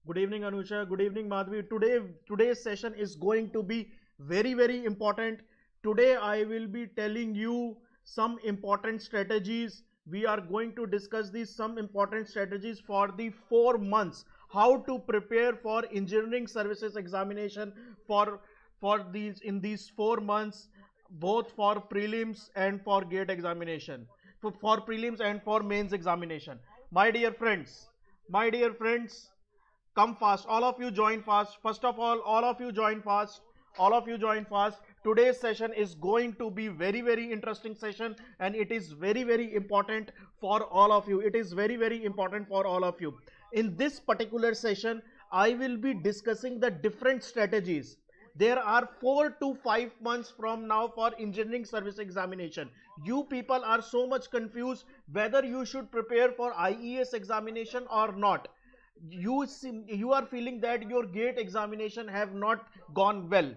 Good evening, Anusha. Good evening, Madhvi. Today's session is going to be very important. Today, I will be telling you some important strategies. We are going to discuss these some important strategies for the 4 months. How to prepare for engineering services examination for these in these 4 months, both for prelims and for gate examination. For prelims and for mains examination. My dear friends, come fast, all of you join fast. First of all of you join fast, today's session is going to be very interesting session, and it is very important for all of you. In this particular session, I will be discussing the different strategies. There are 4 to 5 months from now for engineering service examination. You people are so much confused whether you should prepare for IES examination or not. You are feeling that your gate examination have not gone well.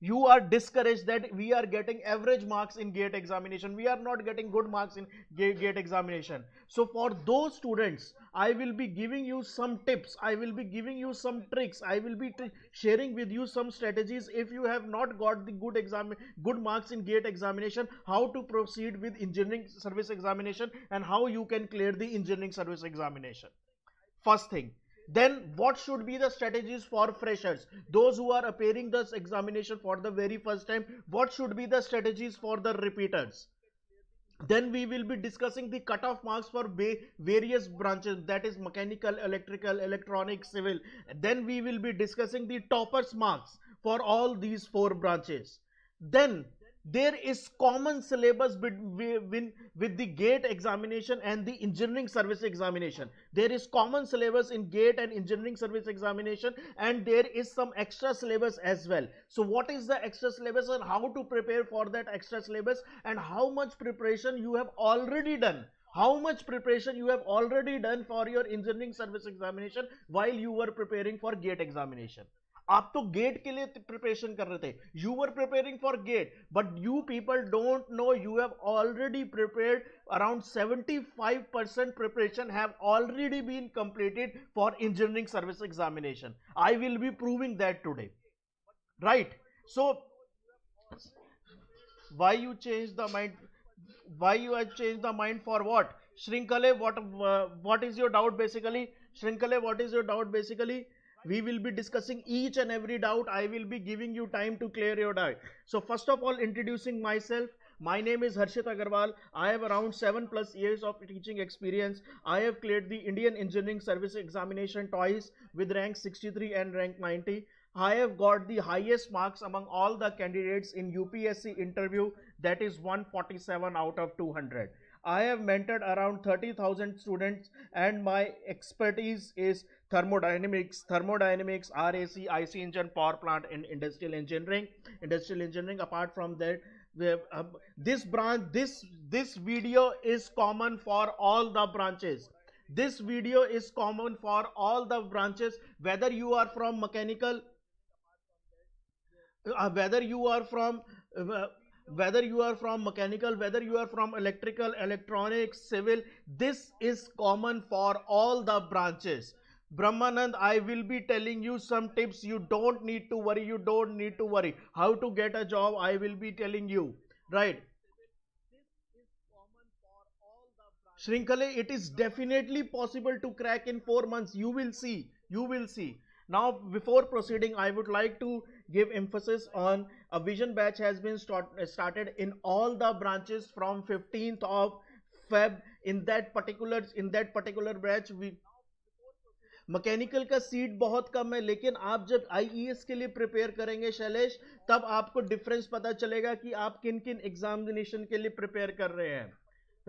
You are discouraged that we are getting average marks in gate examination, we are not getting good marks in gate examination. So for those students, I will be giving you some tips, I will be giving you some tricks, I will be sharing with you some strategies. If you have not got the good marks in gate examination, how to proceed with engineering service examination and how you can clear the engineering service examination. First thing, then what should be the strategies for freshers, those who are appearing this examination for the very first time? What should be the strategies for the repeaters? Then we will be discussing the cutoff marks for various branches, that is mechanical, electrical, electronic, civil. Then we will be discussing the toppers marks for all these 4 branches. Then there is common syllabus with the gate examination and the engineering service examination. There is common syllabus in gate and engineering service examination, and there is some extra syllabus as well. So what is the extra syllabus and how to prepare for that extra syllabus, and how much preparation you have already done, for your engineering service examination while you were preparing for gate examination. आप तो gate के लिए preparation कर रहे थे, you were preparing for GATE, but you people don't know you have already prepared around 75% preparation have already been completed for engineering service examination. I will be proving that today, right? So why you change the mind, why you have changed the mind for what? Shrinkale, what is your doubt basically? Shrinkale, what is your doubt basically? We will be discussing each and every doubt. I will be giving you time to clear your doubt. So first of all, introducing myself. My name is Harshit Agarwal. I have around 7+ years of teaching experience. I have cleared the Indian Engineering Service Examination twice with rank 63 and rank 90. I have got the highest marks among all the candidates in UPSC interview, that is 147 out of 200. I have mentored around 30,000 students, and my expertise is thermodynamics, RAC, IC engine, power plant, and industrial engineering. Apart from that, this video is common for all the branches. This video is common for all the branches, whether you are from mechanical, whether you are from whether you are from mechanical, whether you are from electrical, electronics, civil. This is common for all the branches. Brahmanand, I will be telling you some tips. You don't need to worry. How to get a job, I will be telling you, right? Shrinkale, it is definitely possible to crack in 4 months. You will see. Now, before proceeding, I would like to give emphasis on a vision batch has been started in all the branches from 15th of Feb. In that particular batch, we mechanical का seat बहुत कम है, लेकिन आप जब IES के लिए prepare करेंगे शैलेश, तब आपको डिफरेंस पता चलेगा कि आप किन किन एग्जामिनेशन के लिए प्रिपेयर कर रहे हैं,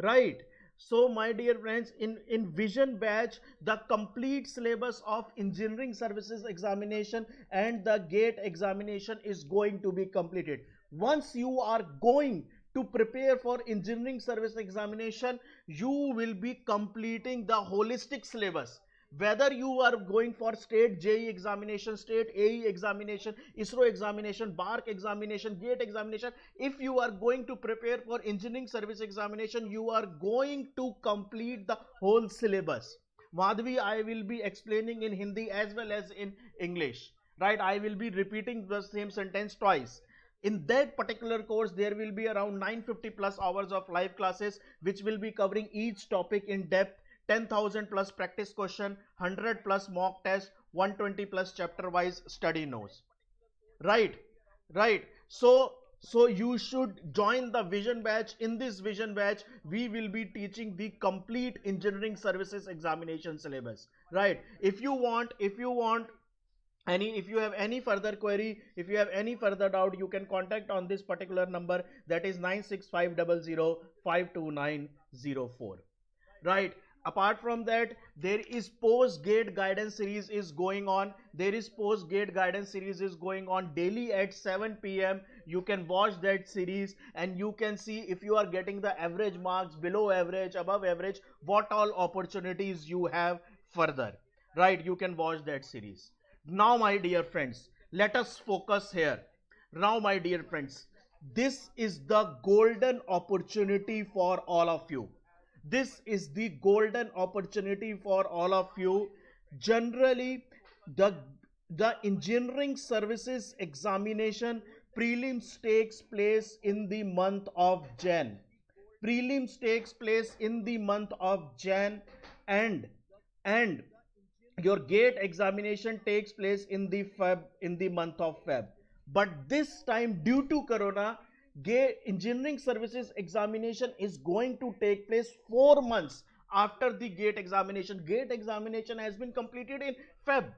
right? So my dear friends, in vision batch, the complete syllabus of engineering services examination and the gate examination is going to be completed. Once you are going to prepare for engineering service examination, you will be completing the holistic syllabus. Whether you are going for state JE examination, state AE examination, ISRO examination, BARC examination, GATE examination, if you are going to prepare for engineering service examination, you are going to complete the whole syllabus. Madhvi, I will be explaining in Hindi as well as in English, right? I will be repeating the same sentence twice. In that particular course, there will be around 950 plus hours of live classes, which will be covering each topic in depth, 10,000 plus practice question, 100 plus mock test, 120 plus chapter wise study notes. Right, right. So you should join the vision batch. In this vision batch, we will be teaching the complete engineering services examination syllabus. Right. If you want any, if you have any further query, if you have any further doubt, you can contact on this particular number, that is 96500529004. Right. Apart from that, there is post gate guidance series is going on. There is post gate guidance series is going on daily at 7 p.m. You can watch that series and you can see if you are getting the average marks, below average, above average, what all opportunities you have further. Right. You can watch that series. Now my dear friends, let us focus here. Now my dear friends, this is the golden opportunity for all of you. This is the golden opportunity for all of you. Generally, the engineering services examination prelims takes place in the month of Jan. Prelims takes place in the month of Jan, and your gate examination takes place in the month of Feb. But this time, due to corona, gate engineering services examination is going to take place 4 months after the gate examination. Gate examination has been completed in Feb,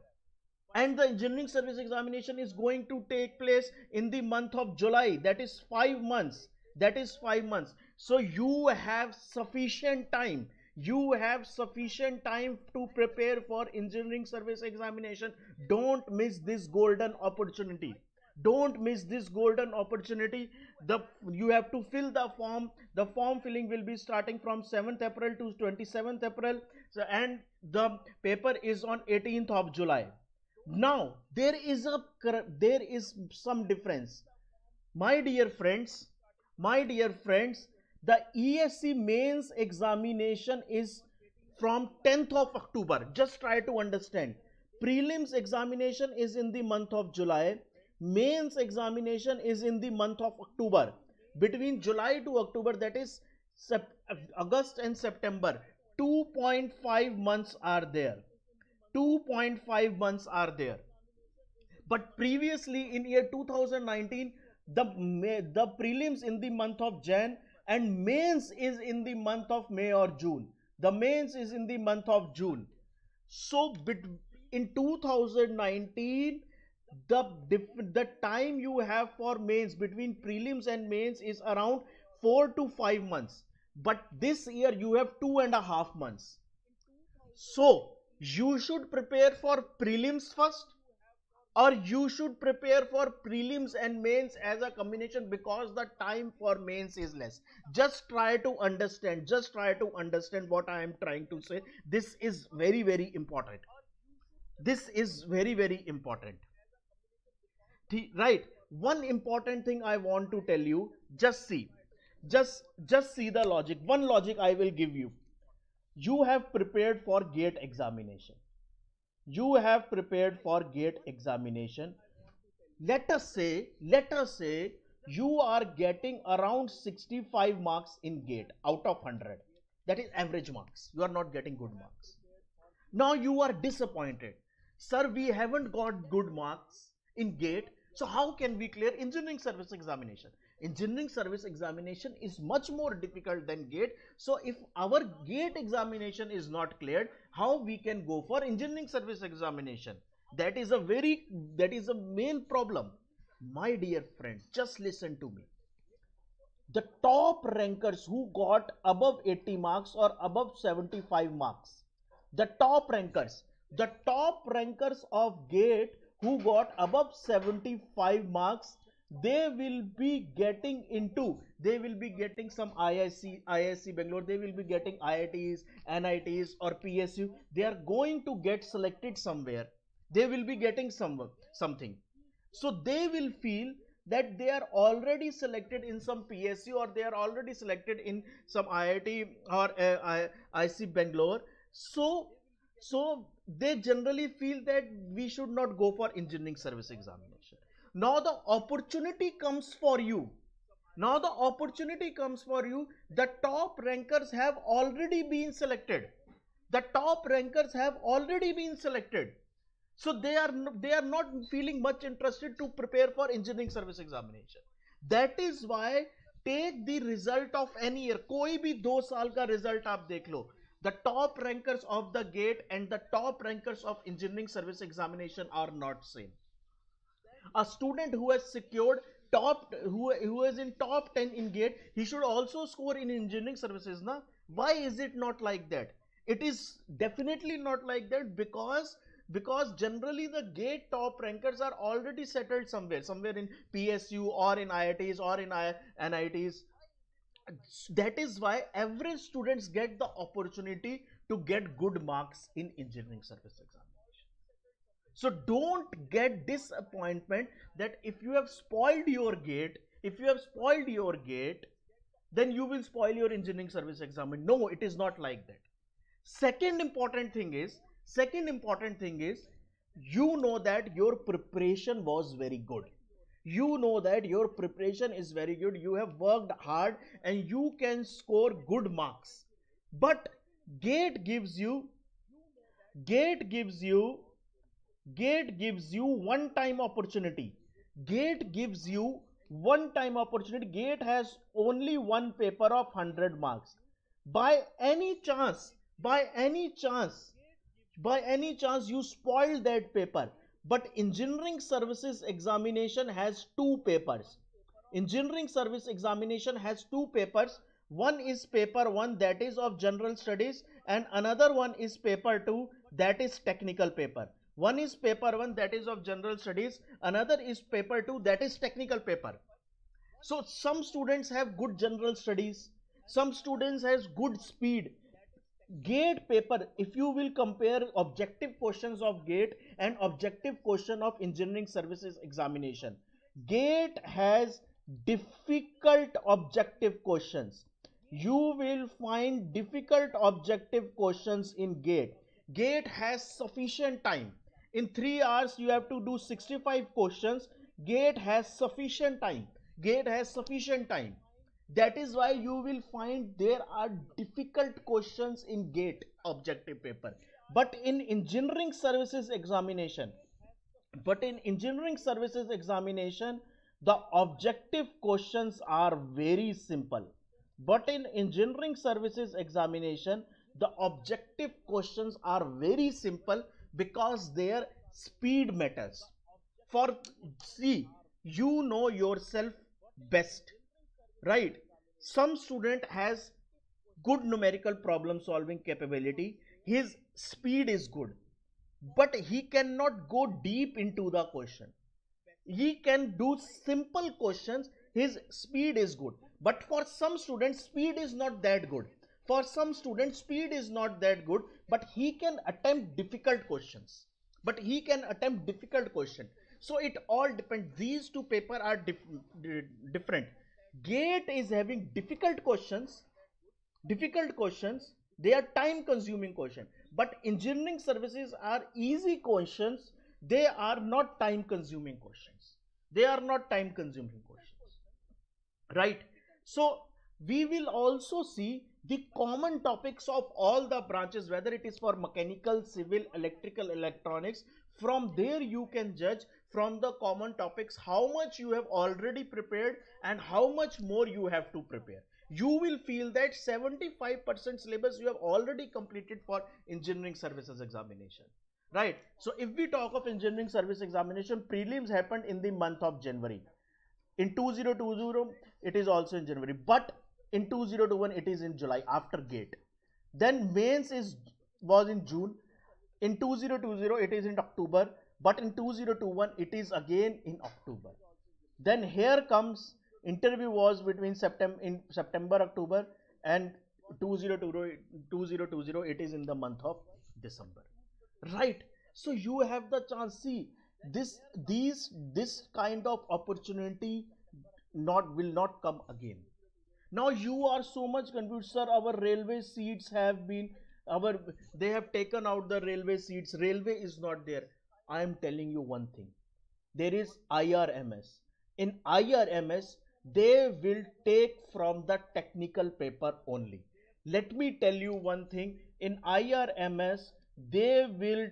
and the engineering service examination is going to take place in the month of July. That is 5 months. That is 5 months. So you have sufficient time. You have sufficient time to prepare for engineering service examination. Don't miss this golden opportunity. Don't miss this golden opportunity. The You have to fill the form. The form filling will be starting from 7th April to 27th April. So, and the paper is on 18th of July. Now there is some difference, my dear friends. My dear friends, the ESE mains examination is from 10th of October. Just try to understand. Prelims examination is in the month of July. Mains examination is in the month of October. Between July to October, that is August and September, 2.5 months are there. 2.5 months are there. But previously in year 2019, the prelims in the month of Jan and mains is in the month of May or June. The mains is in the month of June. So in 2019, the time you have for mains, between prelims and mains, is around 4 to 5 months. But this year you have 2.5 months. So you should prepare for prelims first, or you should prepare for prelims and mains as a combination, because the time for mains is less. Just try to understand. Just try to understand what I am trying to say. This is very, very important. This is very, very important. Right. One important thing I want to tell you. Just see. Just see the logic. One logic I will give you. You have prepared for gate examination. You have prepared for gate examination. Let us say you are getting around 65 marks in gate out of 100. That is average marks. You are not getting good marks. Now you are disappointed. Sir, we haven't got good marks in gate. So how can we clear engineering service examination? Engineering service examination is much more difficult than gate. So if our gate examination is not cleared, how we can go for engineering service examination? That is a main problem. My dear friends, just listen to me. The top rankers who got above 80 marks or above 75 marks, the top rankers of gate who got above 75 marks, they will be getting some ISC Bangalore, they will be getting IITs, NITs or PSU. They are going to get selected somewhere. They will be getting something. So they will feel that they are already selected in some PSU, or they are already selected in some IIT or IC Bangalore. So So they generally feel that we should not go for engineering service examination. Now the opportunity comes for you. Now the opportunity comes for you. The top rankers have already been selected. The top rankers have already been selected. So they are not feeling much interested to prepare for engineering service examination. That is why take the result of any year. कोई भी 2 साल का result आप देख लो. The top rankers of the gate and the top rankers of engineering service examination are not same. A student who has secured who is in top 10 in gate, he should also score in engineering services, na? Why is it not like that? It is definitely not like that, because generally the gate top rankers are already settled somewhere in PSU or in IITs or in NITs. That is why average students get the opportunity to get good marks in engineering service examination. So don't get disappointment that if you have spoiled your gate, then you will spoil your engineering service examination. No, it is not like that. Second important thing is, you know that your preparation was very good. You know that your preparation is very good. You have worked hard and you can score good marks. But gate gives you one time opportunity. Gate gives you one time opportunity. Gate has only one paper of 100 marks. By any chance you spoil that paper. But engineering services examination has two papers. One is paper 1, that is of general studies, and another one is paper 2, that is technical paper. One is paper 1, that is of general studies, another is paper 2, that is technical paper. So some students have good general studies, some students has good speed. Gate paper, if you will compare objective questions of gate and objective question of engineering services examination, gate has difficult objective questions. You will find difficult objective questions in gate. Gate has sufficient time. In 3 hours you have to do 65 questions. Gate has sufficient time. That is why you will find there are difficult questions in gate objective paper. But in engineering services examination, the objective questions are very simple. But in engineering services examination, the objective questions are very simple because their speed matters. For see, you know yourself best, right? Some student has good numerical problem solving capability, his speed is good, but he cannot go deep into the question. He can do simple questions, his speed is good. But for some students speed is not that good, but he can attempt difficult questions. So it all depends. These two paper are different. Gate is having difficult questions. They are time consuming questions. But engineering services are easy questions. They are not time consuming questions. Right? So we will also see the common topics of all the branches, whether it is for mechanical, civil, electrical, electronics. From there you can judge from the common topics how much you have already prepared and how much more you have to prepare. You will feel that 75% syllabus you have already completed for engineering services examination. Right? So if we talk of engineering service examination, prelims happened in the month of January. In 2020, it is also in January, but in 2021, it is in July after gate. Then mains was in June. In 2020, it is in October, but in 2021, it is again in October. Then here comes interview was between September, October, and 2020, it is in the month of December. Right? So you have the chance. See, this kind of opportunity will not come again. Now you are so much confused, sir. Our railway seats have been our they have taken out the railway seats. Railway is not there. I am telling you one thing, there is IRMS. In IRMS, they will take from the technical paper only. Let me tell you one thing, in IRMS, they will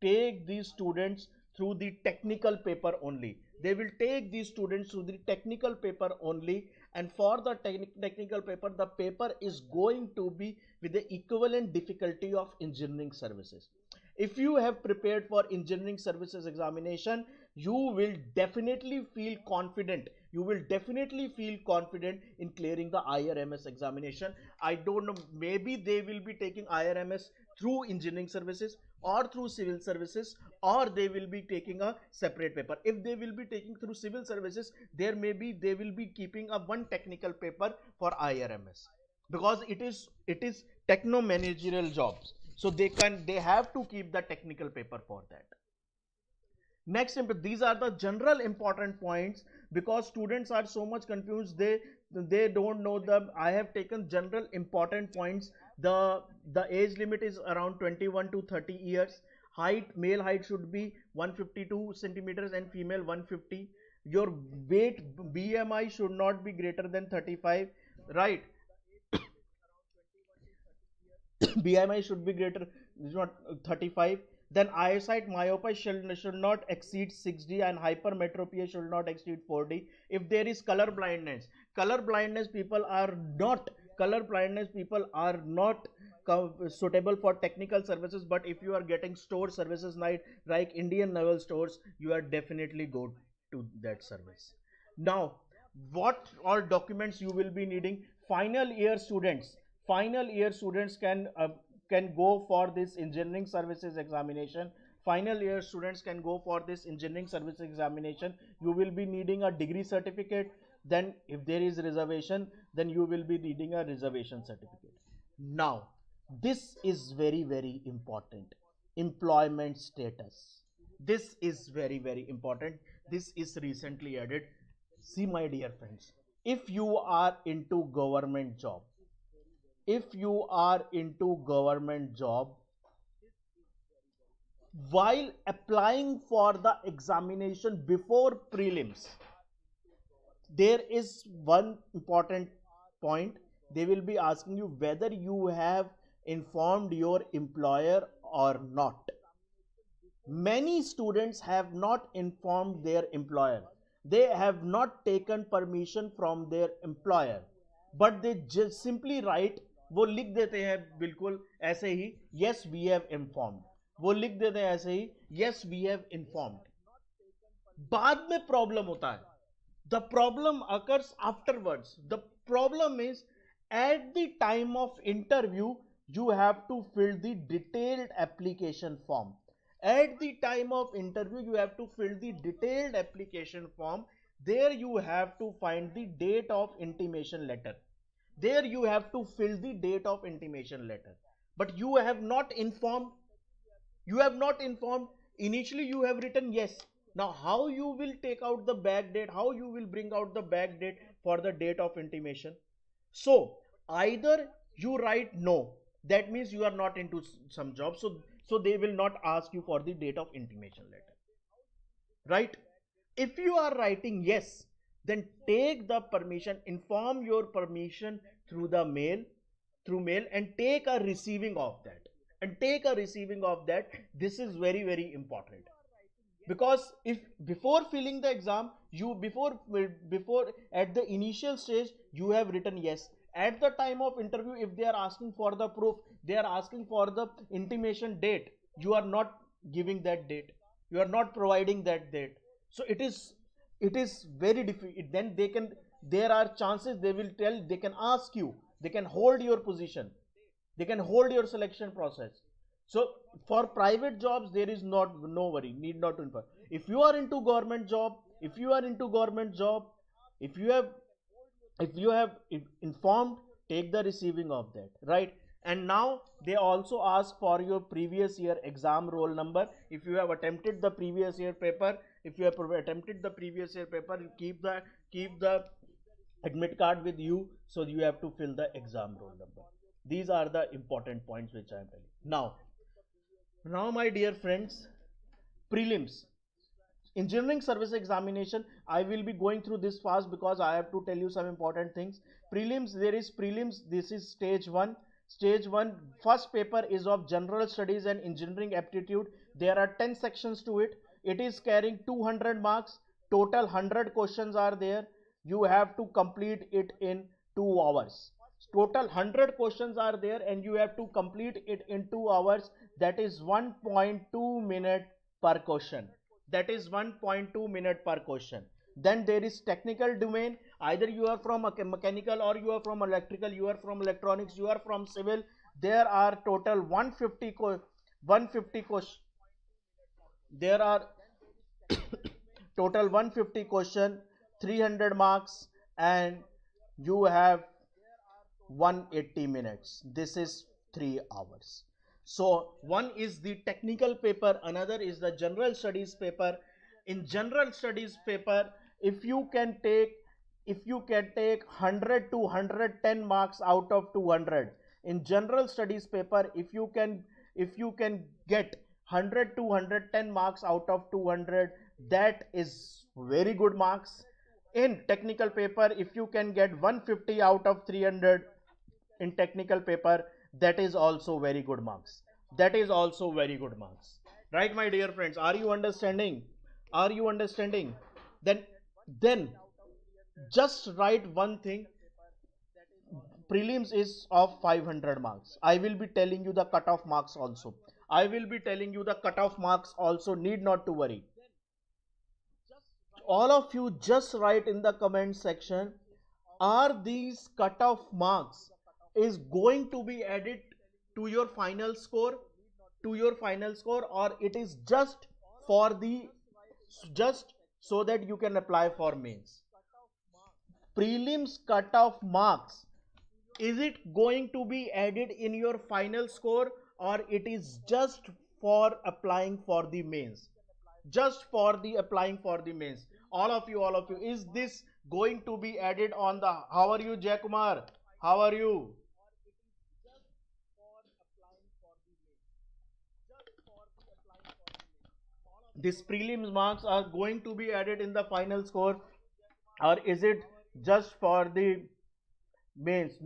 take these students through the technical paper only. They will take these students through the technical paper only, and for the technical paper, the paper is going to be with the equivalent difficulty of engineering services. If you have prepared for engineering services examination, you will definitely feel confident. You will definitely feel confident in clearing the IRMS examination. I don't know, maybe they will be taking IRMS through engineering services or through civil services, or they will be taking a separate paper. If they will be taking through civil services, there may be they will be keeping a one technical paper for IRMS, because it is techno managerial jobs, so they have to keep the technical paper for that. Next, these are the general important points, because students are so much confused, they don't know the. I have taken general important points. The age limit is around 21 to 30 years. Height, male height should be 152 centimeters and female 150. Your weight, BMI should not be greater than 35, right? BMI should be greater, not 35. Then eyesight, myopia should not exceed 6D, and hypermetropia should not exceed 4D. If there is color blindness, color blindness people are not suitable for technical services. But if you are getting store services like Indian Naval Stores, you are definitely go to that service. Now, what all documents you will be needing? Final year students can go for this engineering services examination. Final year students can go for this engineering services examination. You will be needing a degree certificate. Then if there is reservation, then you will be needing a reservation certificate. Now, this is very, very important. Employment status. This is very, very important. This is recently added. See, my dear friends, if you are into government job, while applying for the examination before prelims, there is one important point. They will be asking you whether you have informed your employer or not. Many students have not informed their employer. They have not taken permission from their employer, but they just simply write, वो लिख देते हैं बिल्कुल ऐसे ही, yes we have informed. वो लिख देते हैं ऐसे ही, yes we have informed. बाद में प्रॉब्लम होता है. The problem occurs afterwards. The problem is, at the time of interview, you have to fill the detailed application form. At the time of interview, you have to fill the detailed application form. There you have to find the date of intimation letter. There you have to fill the date of intimation letter. But you have not informed. You have not informed. Initially, you have written yes. Now, how you will take out the back date? How you will bring out the back date for the date of intimation? So, either you write no. That means you are not into some job. So they will not ask you for the date of intimation letter. Right? If you are writing yes, then take the permission, inform your permission through the mail, and take a receiving of that. This is very, very important. Because if before filling the exam, before at the initial stage you have written yes, at the time of interview, if they are asking for the proof, they are asking for the intimation date, you are not giving that date, you are not providing that date. So it is very difficult. Then there are chances they can ask you, they can hold your position, they can hold your selection process. So for private jobs, there is no worry, need not to inform. If you are into government job, if you have informed, take the receiving of that, right? And now they also ask for your previous year exam roll number. If you have attempted the previous year paper, keep the admit card with you, so you have to fill the exam roll number. These are the important points which I am telling. Now my dear friends, prelims. Engineering service examination, I will be going through this fast because I have to tell you some important things. Prelims, there is prelims. This is stage 1. Stage 1, first paper is of general studies and engineering aptitude. There are 10 sections to it. It is carrying 200 marks. Total 100 questions are there. You have to complete it in 2 hours. Total 100 questions are there and you have to complete it in 2 hours. That is 1.2 minute per question. That is 1.2 minute per question. Then there is technical domain. Either you are from a mechanical or you are from electrical, you are from electronics, you are from civil. There are total 150 questions. There are total 150 question, 300 marks, and you have 180 minutes. This is 3 hours. So one is the technical paper, another is the general studies paper. In general studies paper, if you can take 100 to 110 marks out of 200 in general studies paper, if you can get 100 to 110 marks out of 200, that is very good marks. In technical paper, if you can get 150 out of 300 in technical paper, that is also very good marks. That is also very good marks. Right, my dear friends? Are you understanding? Are you understanding? Then just write one thing. Prelims is of 500 marks. I will be telling you the cutoff marks also. I will be telling you the cutoff marks also. Need not to worry. All of you just write in the comment section, are these cutoff marks is going to be added to your final score, or it is just for the just so that you can apply for mains. Prelims cutoff marks, is it going to be added in your final score, or it is just for applying for the mains? Just for the applying for the mains. All of you, is this going to be added on the, how are you, Jay Kumar? How are you? These prelims marks are going to be added in the final score, or is it just for the mains?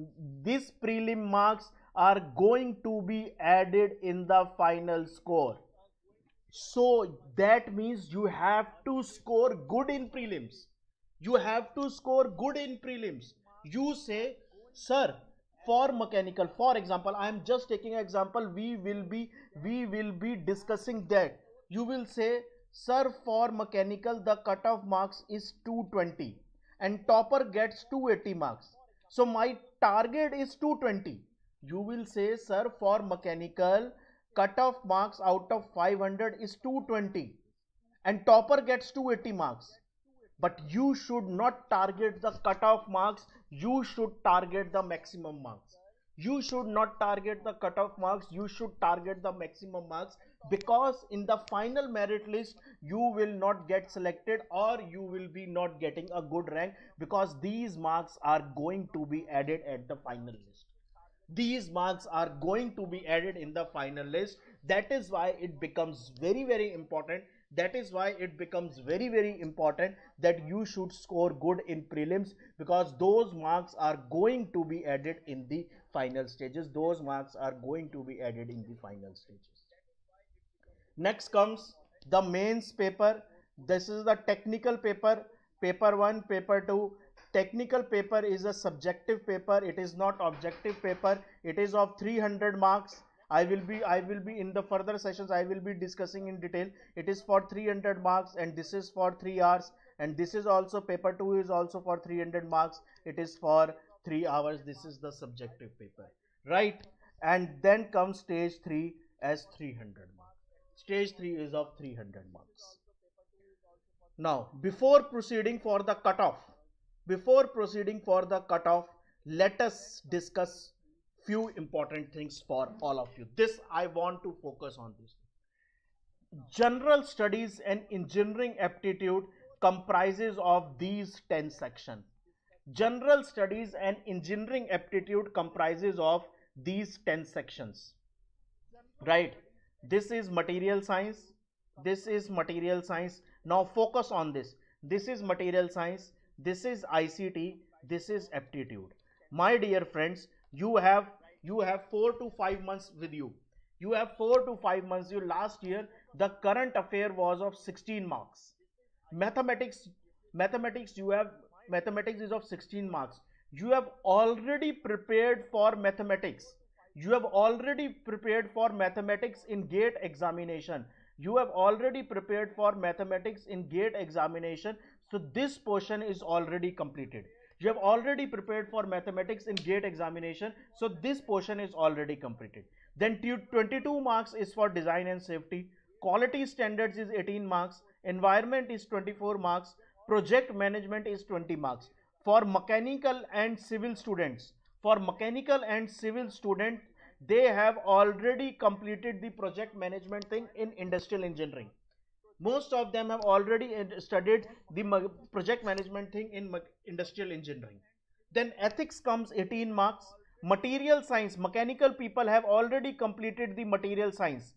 These prelim marks are going to be added in the final score. So that means you have to score good in prelims. You have to score good in prelims. You say, sir, for mechanical, for example, I am just taking an example, we will be discussing that. You will say, sir, for mechanical the cutoff marks is 220 and topper gets 280 marks. So my target is 220. You will say, sir, for mechanical cutoff marks out of 500 is 220 and topper gets 280 marks. But you should not target the cutoff marks, you should target the maximum marks. You should not target the cutoff marks, you should target the maximum marks, because in the final merit list you will not get selected, or you will be not getting a good rank, because these marks are going to be added at the final list. These marks are going to be added in the final list. That is why it becomes very important. That is why it becomes very important that you should score good in prelims, because those marks are going to be added in the final stages. Those marks are going to be added in the final stages. Next comes the mains paper. This is the technical paper, paper 1, paper 2. Technical paper is a subjective paper. It is not objective paper. It is of 300 marks. I will be in the further sessions, I will be discussing in detail. It is for 300 marks and this is for 3 hours, and this is also paper 2 is also for 300 marks. It is for 3 hours. This is the subjective paper, right? And then comes stage 3 as 300 marks. Stage 3 is of 300 marks. Now, before proceeding for the cutoff, let us discuss few important things for all of you. This I want to focus on this. General studies and engineering aptitude comprises of these 10 sections. General studies and engineering aptitude comprises of these 10 sections, right? This is material science, this is material science. Now focus on this. This is material science, this is ICT, this is aptitude. My dear friends, you have 4 to 5 months with you. You have 4 to 5 months. You last year the current affair was of 16 marks. Mathematics you have, mathematics is of 16 marks. You have already prepared for mathematics. You have already prepared for mathematics in gate examination. You have already prepared for mathematics in gate examination. So this portion is already completed. You have already prepared for mathematics in gate examination. So this portion is already completed. Then 22 marks is for design and safety. Quality standards is 18 marks. Environment is 24 marks. Project management is 20 marks. For mechanical and civil students, they have already completed the project management thing in industrial engineering. Most of them have already studied the project management thing in industrial engineering. Then ethics comes 18 marks. Material science, mechanical people have already completed the material science.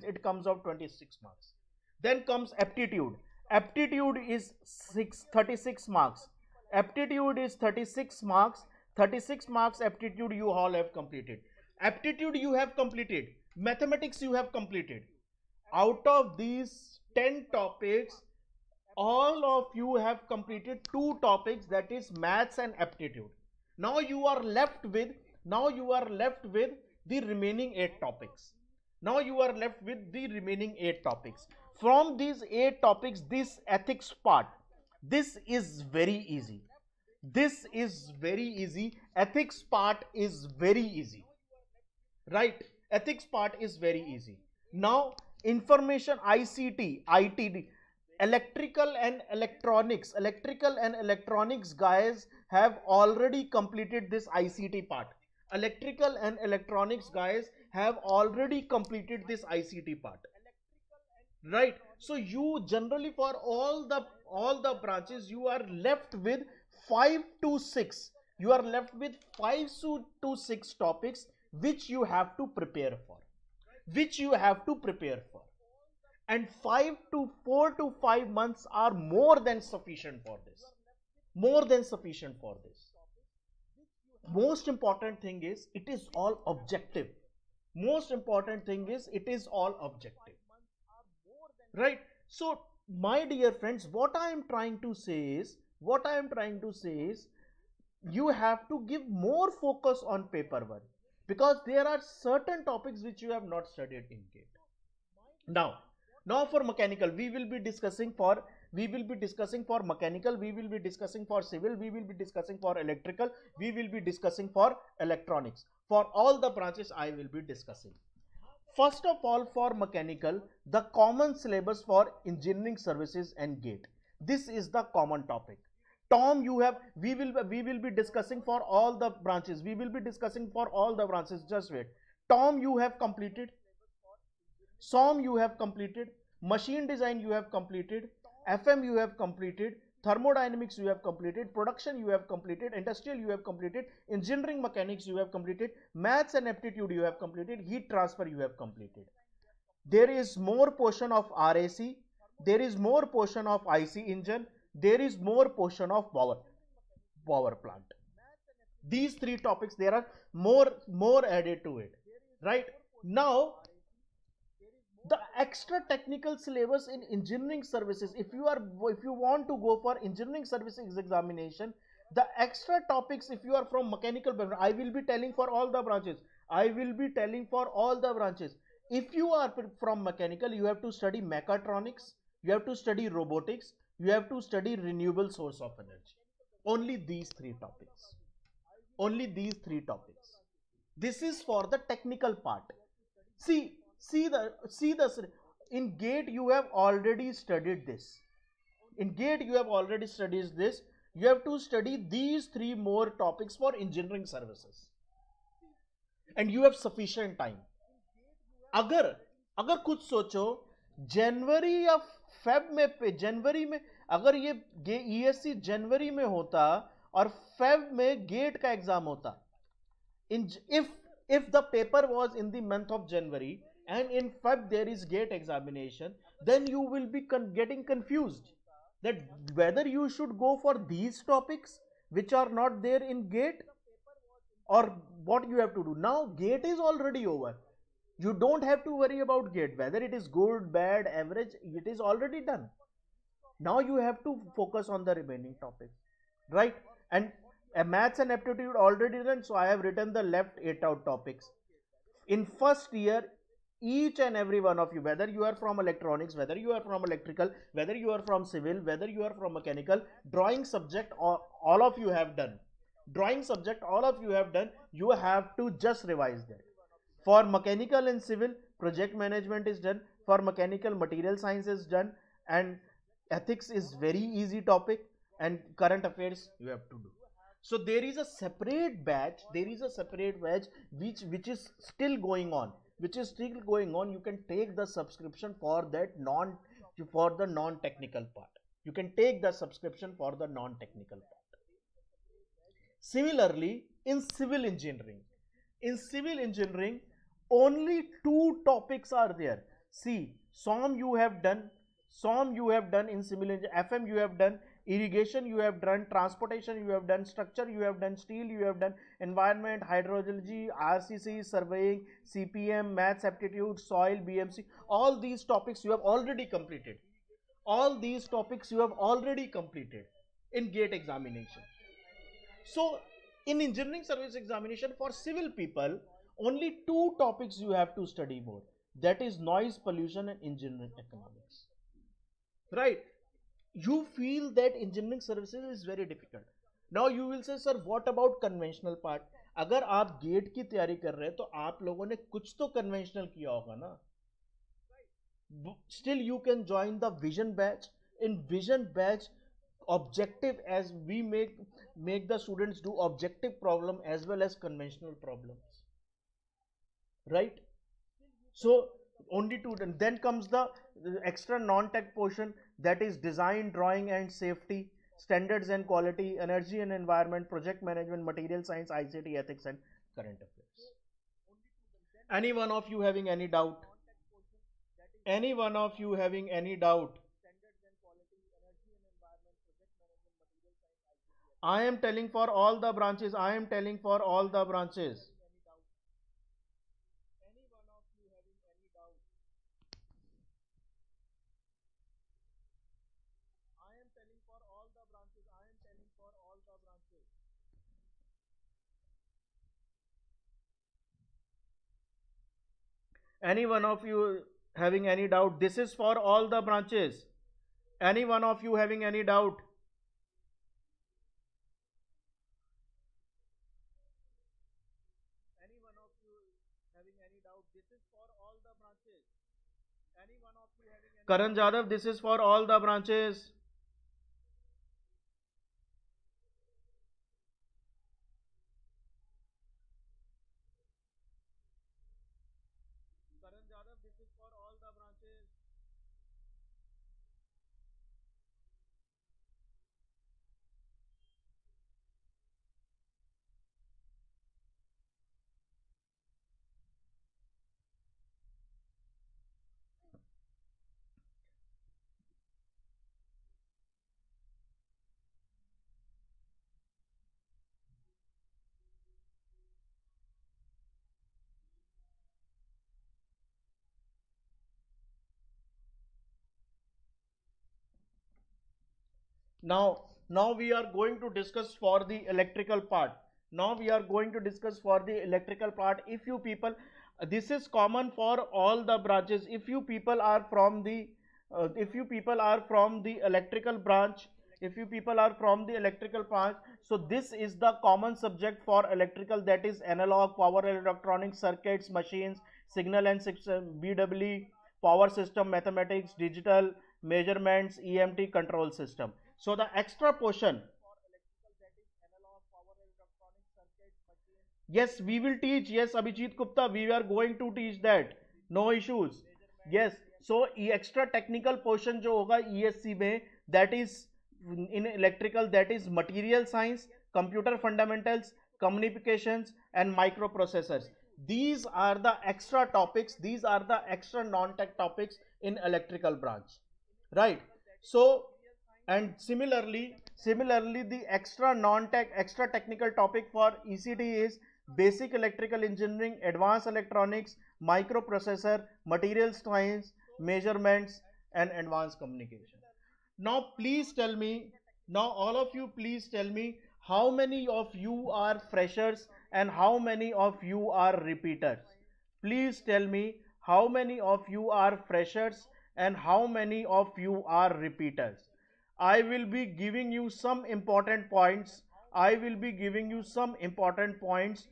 It comes out 26 marks. Then comes aptitude. Aptitude is 36 marks. 36 marks aptitude you all have completed. Aptitude you have completed. Mathematics you have completed. Out of these 10 topics, all of you have completed 2 topics, that is maths and aptitude. Now you are left with the remaining 8 topics. From these 8 topics, this ethics part, this is very easy. Ethics part is very easy, right? Ethics part is very easy. Now information, ICT, IT, electrical and electronics guys have already completed this ICT part. Right? So you generally, for all the branches, you are left with 5 to 6. You are left with 5 to 6 topics which you have to prepare for. And 4 to 5 months are more than sufficient for this. Most important thing is it is all objective. Right? So my dear friends, what I am trying to say is you have to give more focus on paper 1, because there are certain topics which you have not studied in GATE. Now for mechanical, we will be discussing for mechanical, we will be discussing for civil, we will be discussing for electrical, we will be discussing for electronics. For all the branches I will be discussing. First of all, for mechanical, the common syllabus for engineering services and GATE. This is the common topic. Tom, we will be discussing for all the branches. Just wait. Tom, you have completed. SOM, you have completed. Machine design, you have completed. FM, you have completed. Thermodynamics, you have completed. Production, you have completed. Industrial, you have completed. Engineering mechanics, you have completed. Maths and aptitude, you have completed. Heat transfer, you have completed. There is more portion of RAC. There is more portion of IC engine. There is more portion of power plant. These 3 topics, there are more added to it. Right? Now, the extra technical syllabus in engineering services, if you want to go for engineering services examination, the extra topics, if you are from mechanical background, I will be telling for all the branches. If you are from mechanical, you have to study mechatronics, you have to study robotics, you have to study renewable source of energy. Only these 3 topics. This is for the technical part. See the in GATE you have already studied this. You have to study these 3 more topics for engineering services, and you have sufficient time. अगर खुद सोचो, जनवरी या जनवरी में अगर ये ESE जनवरी में होता और फेब में गेट का एग्जाम होता. If the paper was in the month of January and in Feb there is gate examination, then you will be getting confused that whether you should go for these topics which are not there in gate, or what you have to do. Now gate is already over. You don't have to worry about gate, whether it is good, bad, average, it is already done. Now you have to focus on the remaining topics, right? And maths and aptitude already done, so I have written the left 8 out topics. In first year, each and every one of you, whether you are from electronics, whether you are from electrical, whether you are from civil, whether you are from mechanical, drawing subject, all of you have done. Drawing subject, all of you have done. You have to just revise that. For mechanical and civil, project management is done. For mechanical, material science is done, and ethics is very easy topic, and current affairs you have to do. So there is a separate batch, which is still going on, You can take the subscription for that non-technical part. You can take the subscription for the non-technical part. Similarly, in civil engineering, only 2 topics are there. See, SOM you have done in civil engineering, FM you have done, irrigation you have done, transportation you have done, structure you have done, steel you have done, environment, hydrology, RCC, surveying, CPM, maths, aptitude, soil, BMC, all these topics you have already completed. In gate examination. So in engineering service examination for civil people, only 2 topics you have to study more. That is noise pollution and engineering economics. Right? You feel that engineering services is very difficult. Now you will say, sir, what about conventional part? अगर आप gate की तैयारी कर रहे हैं तो आप लोगों ने कुछ तो conventional किया होगा ना. Still you can join the vision batch. In vision batch, objective, as we make the students do objective problem as well as conventional problems, right? So only 2. And then comes the extra non-tech portion, that is design, drawing and safety, standards and quality, energy and environment, project management, material science, ICT, ethics and current affairs. Any one of you having any doubt? I am telling for all the branches. Any one of you having any doubt? This is for all the branches. Any one of you having any doubt? This is for all the branches. Any one of you having any Karan Jadhav, this is for all the branches. Karan Jadhav, this is for all the branches. Now we are going to discuss for the electrical part. If you people, this is common for all the branches. If you people are from the electrical branch, so this is the common subject for electrical, that is analog, power electronics, circuits, machines, signal and BW, power system, mathematics, digital, measurements, EMT, control system. So the extra portion, yes, we will teach. Yes, Abhijit Gupta, we are going to teach that. No issues. Yes. So extra technical portion जो होगा ESC में, that is in electrical, that is material science, computer fundamentals, communications, and microprocessors. These are the extra topics, these are the extra non-tech topics in electrical branch, right? So, and similarly the extra non-tech, extra technical topic for ECT is basic electrical engineering, advanced electronics, microprocessor, material science, measurements, and advanced communication. Now please tell me, now all of you please tell me, how many of you are freshers and how many of you are repeaters? Please tell me how many of you are freshers and how many of you are repeaters. I will be giving you some important points. I will be giving you some important points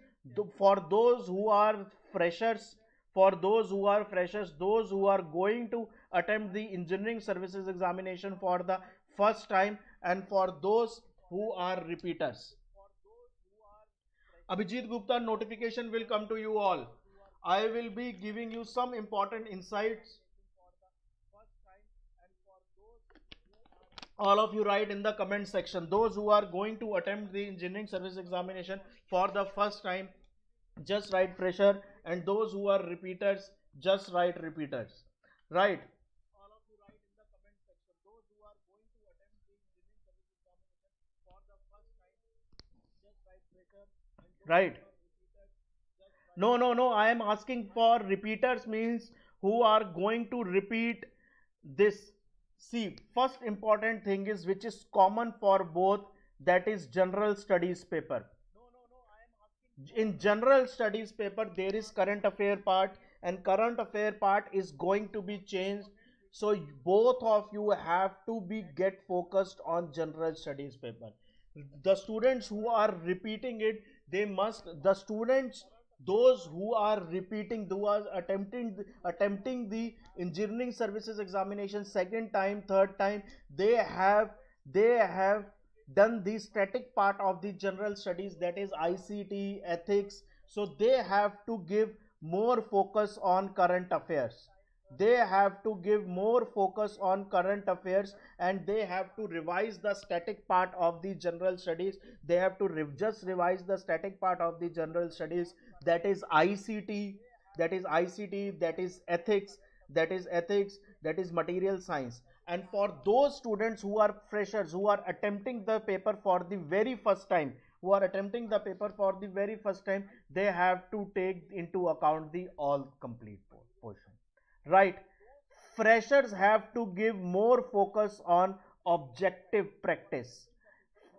for those who are freshers, those who are going to attempt the engineering services examination for the first time, and for those who are repeaters. Abhijit Gupta notification will come to you all. I will be giving you some important insights. All of you write in the comment section, those who are going to attempt the engineering service examination for the first time, just write fresher, and those who are repeaters, just write repeaters, right? Right. No, I am asking for repeaters, means who are going to repeat this. See, first important thing is which is common for both, that is general studies paper. In general studies paper there is current affair part, and current affair part is going to be changed. So both of you have to be get focused on general studies paper. The students who are repeating it, they must, the students, those who are repeating, who are attempting the engineering services examination second time, third time, they have done the static part of the general studies, that is ICT, ethics. So they have to give more focus on current affairs. They have to give more focus on current affairs, and they have to revise the static part of the general studies. They have to just revise the static part of the general studies, that is ICT, that is ethics, that is material science. And for those students who are freshers, who are attempting the paper for the very first time, they have to take into account the all complete portion, right? Freshers have to give more focus on objective practice.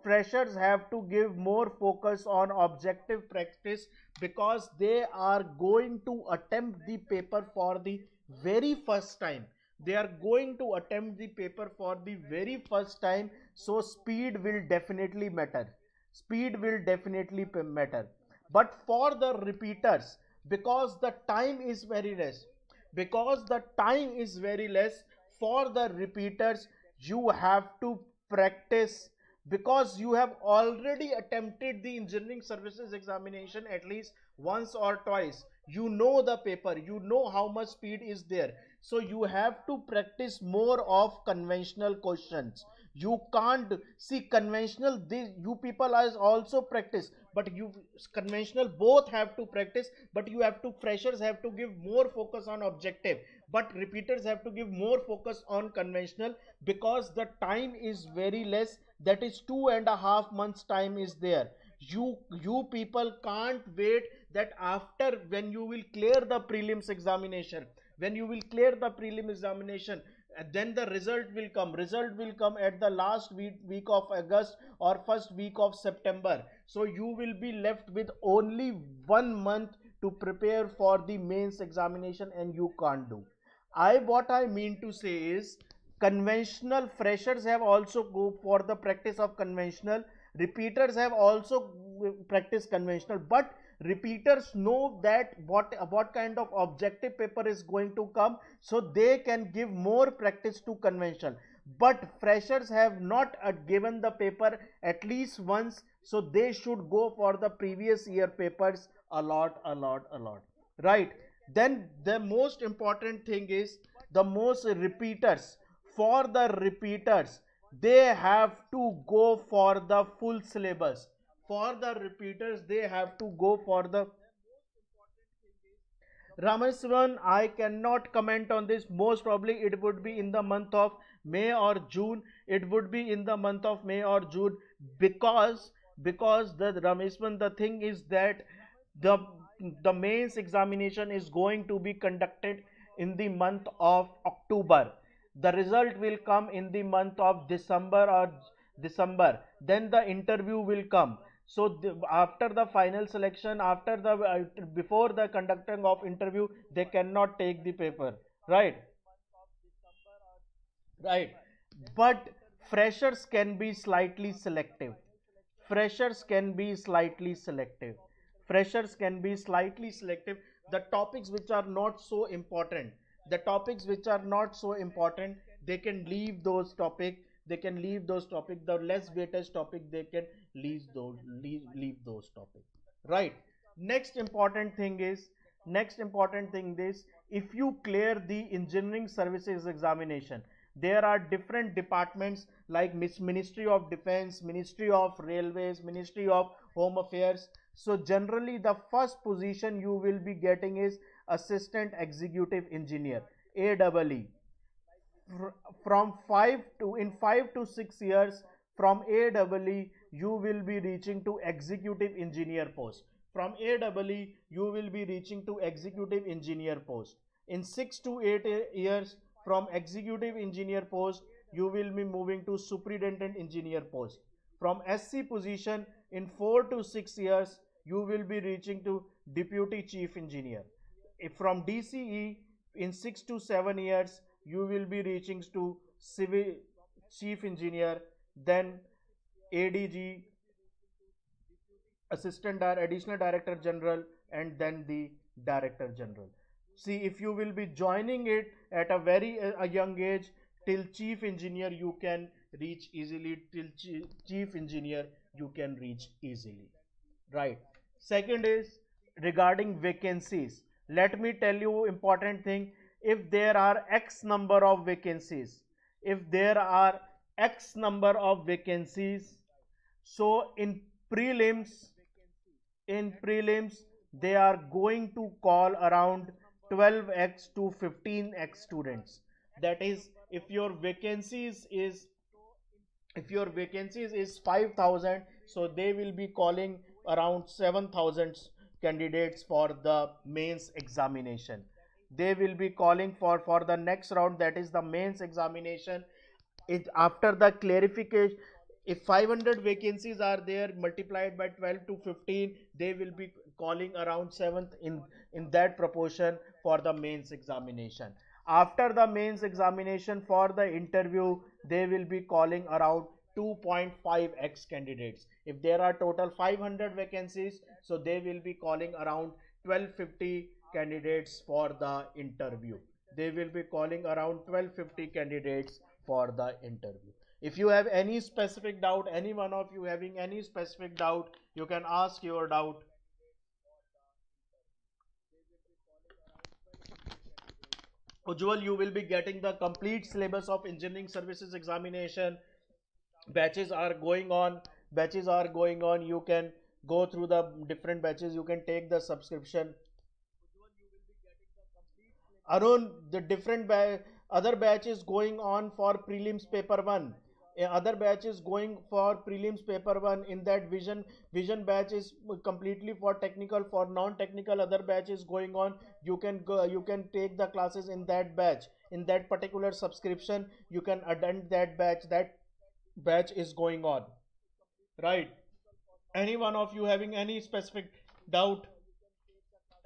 Freshers have to give more focus on objective practice, because they are going to attempt the paper for the very first time. They are going to attempt the paper for the very first time. So speed will definitely matter. Speed will definitely matter. But for the repeaters, because the time is very less, for the repeaters, you have to practice, because you have already attempted the engineering services examination at least once or twice. You know the paper, you know how much speed is there. So you have to practice more of conventional questions. You can't see conventional, you people are also practice, but you conventional both have to practice, but you have to, freshers have to give more focus on objective, but repeaters have to give more focus on conventional, because the time is very less, that is 2.5 months time is there. You people can't wait that after, when you will clear the prelims examination, then the result will come at the last week of August or first week of September. So you will be left with only 1 month to prepare for the mains examination, and you can't do. What I mean to say is, conventional freshers have also go for the practice of conventional, repeaters have also practice conventional, but repeaters know that what kind of objective paper is going to come, so they can give more practice to conventional. But freshers have not given the paper at least once, so they should go for the previous year papers a lot, right? Then the most important thing is, the most repeaters, for the repeaters, they have to go for the full syllabus. For the repeaters, they have to go for the Rameswaran. I cannot comment on this. Most probably it would be in the month of May or June. It would be in the month of May or June, because the Rameswaran, the thing is that the mains examination is going to be conducted in the month of October. The result will come in the month of December. Then the interview will come. So after the final selection, after the before the conducting of interview, they cannot take the paper, right? Right. But freshers can be slightly selective. Freshers can be slightly selective. Freshers can be slightly selective. The topics which are not so important, the topics which are not so important, they can leave those topic. They can leave those topic. The less weightage topic, they can leave those topic. Right. Next important thing is if you clear the engineering services examination, there are different departments like Ministry of Defense, Ministry of Railways, Ministry of Home Affairs. So generally the first position you will be getting is Assistant Executive Engineer, AEE. From 5 to 6 years, from AEE you will be reaching to executive engineer post. From AEE you will be reaching to executive engineer post. In 6 to 8 years, from executive engineer post you will be moving to superintendent engineer post. From SC position, in 4 to 6 years you will be reaching to deputy chief engineer. If from DCE, in 6 to 7 years you will be reaching to civil chief engineer, then ADG, assistant additional director general, and then the director general. See, if you will be joining it at a very a young age, till chief engineer you can reach easily. Till chief engineer you can reach easily, right? Second is regarding vacancies. Let me tell you important thing. If there are x number of vacancies, if there are x number of vacancies, so prelims in prelims they are going to call around 12x to 15x students. That is, if your vacancies is 5,000, so they will be calling around 7,000 candidates for the mains examination. They will be calling for the next round, that is the mains examination. It after the clarification, if 500 vacancies are there, multiplied by 12 to 15, they will be calling around 7th in that proportion for the mains examination. After the mains examination, for the interview they will be calling around 2.5x candidates. If there are total 500 vacancies, so they will be calling around 1250 candidates for the interview. They will be calling around 1250 candidates for the interview. If you have any specific doubt, any one of you having any specific doubt, you can ask your doubt. Ujjwal, you will be getting the complete syllabus of engineering services examination. Batches are going on. Batches are going on. You can go through the different batches. You can take the subscription. Arun, the other batch is going on for prelims paper 1. Other batch is going for prelims paper 1. In that vision batch is completely for technical. For non-technical, other batch is going on. You can go, you can take the classes in that batch. In that particular subscription, you can attend that batch. That batch is going on, right? Any one of you having any specific doubt?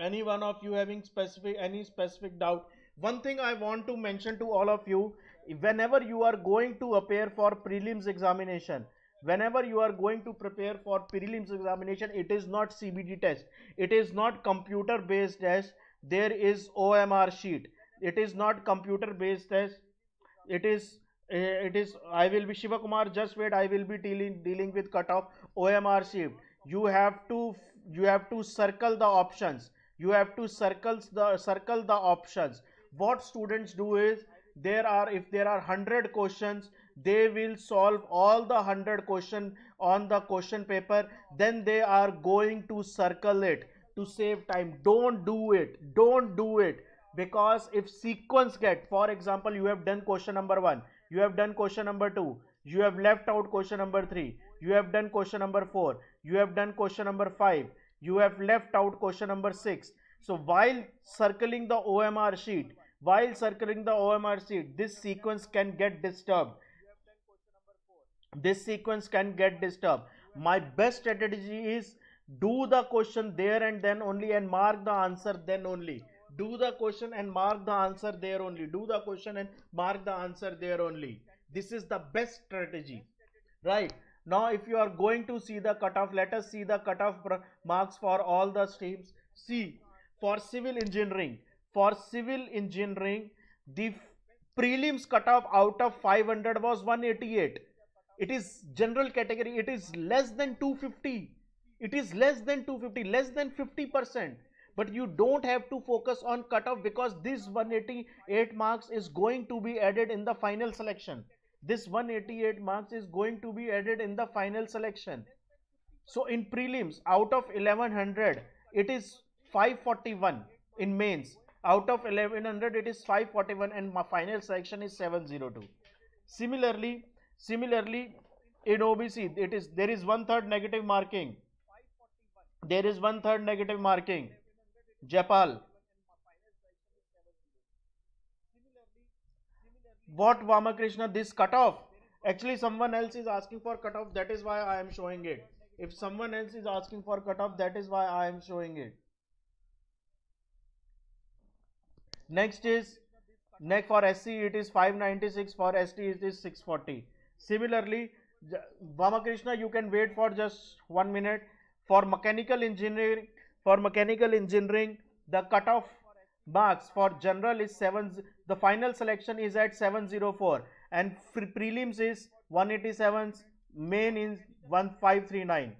Any one of you having any specific doubt? One thing I want to mention to all of you: whenever you are going to appear for prelims examination, whenever you are going to prepare for prelims examination, it is not CBT test, it is not computer based test. There is OMR sheet. It is not computer based test. It is I will be Shiva Kumar, just wait, I will be dealing with cutoff. OMR sheet. you have to you have to circle the options. You have to circle the options. What students do is, if there are 100 questions, they will solve all the 100 on the question paper, then they are going to circle it to save time. Don't do it, don't do it. Because if sequence get, for example, you have done question number 1, you have done question number 2, you have left out question number 3, you have done question number 4, you have done question number 5, you have left out question number 6. So while circling the OMR sheet, this sequence can get disturbed. This sequence can get disturbed. My best strategy is do the question there and then only, and mark the answer then only. Do the question and mark the answer there only. Do the question and mark the answer there only. This is the best strategy. Right. Now if you are going to see the cutoff, let us see the cutoff marks for all the streams. See, for civil engineering, the prelims cutoff out of 500 was 188. It is general category, it is less than 250. It is less than 250, less than 50%. But you don't have to focus on cutoff, because this 188 marks is going to be added in the final selection. This 188 marks is going to be added in the final selection. So in prelims, out of 1100, it is 541. In mains, out of 1100, it is 541, and my final selection is 702. Similarly, in OBC, there is 1/3 negative marking. There is 1/3 negative marking. Japal. What, Vamakrishna, this cutoff? Actually, someone else is asking for cutoff. That is why I am showing it. If someone else is asking for cutoff, that is why I am showing it. Next for SC it is 596. For ST it is 640. Similarly, Vamakrishna, you can wait for just 1 minute. For mechanical engineering, the cutoff marks for general is 7. The final selection is at 704, and prelims is 187. Main is 1539.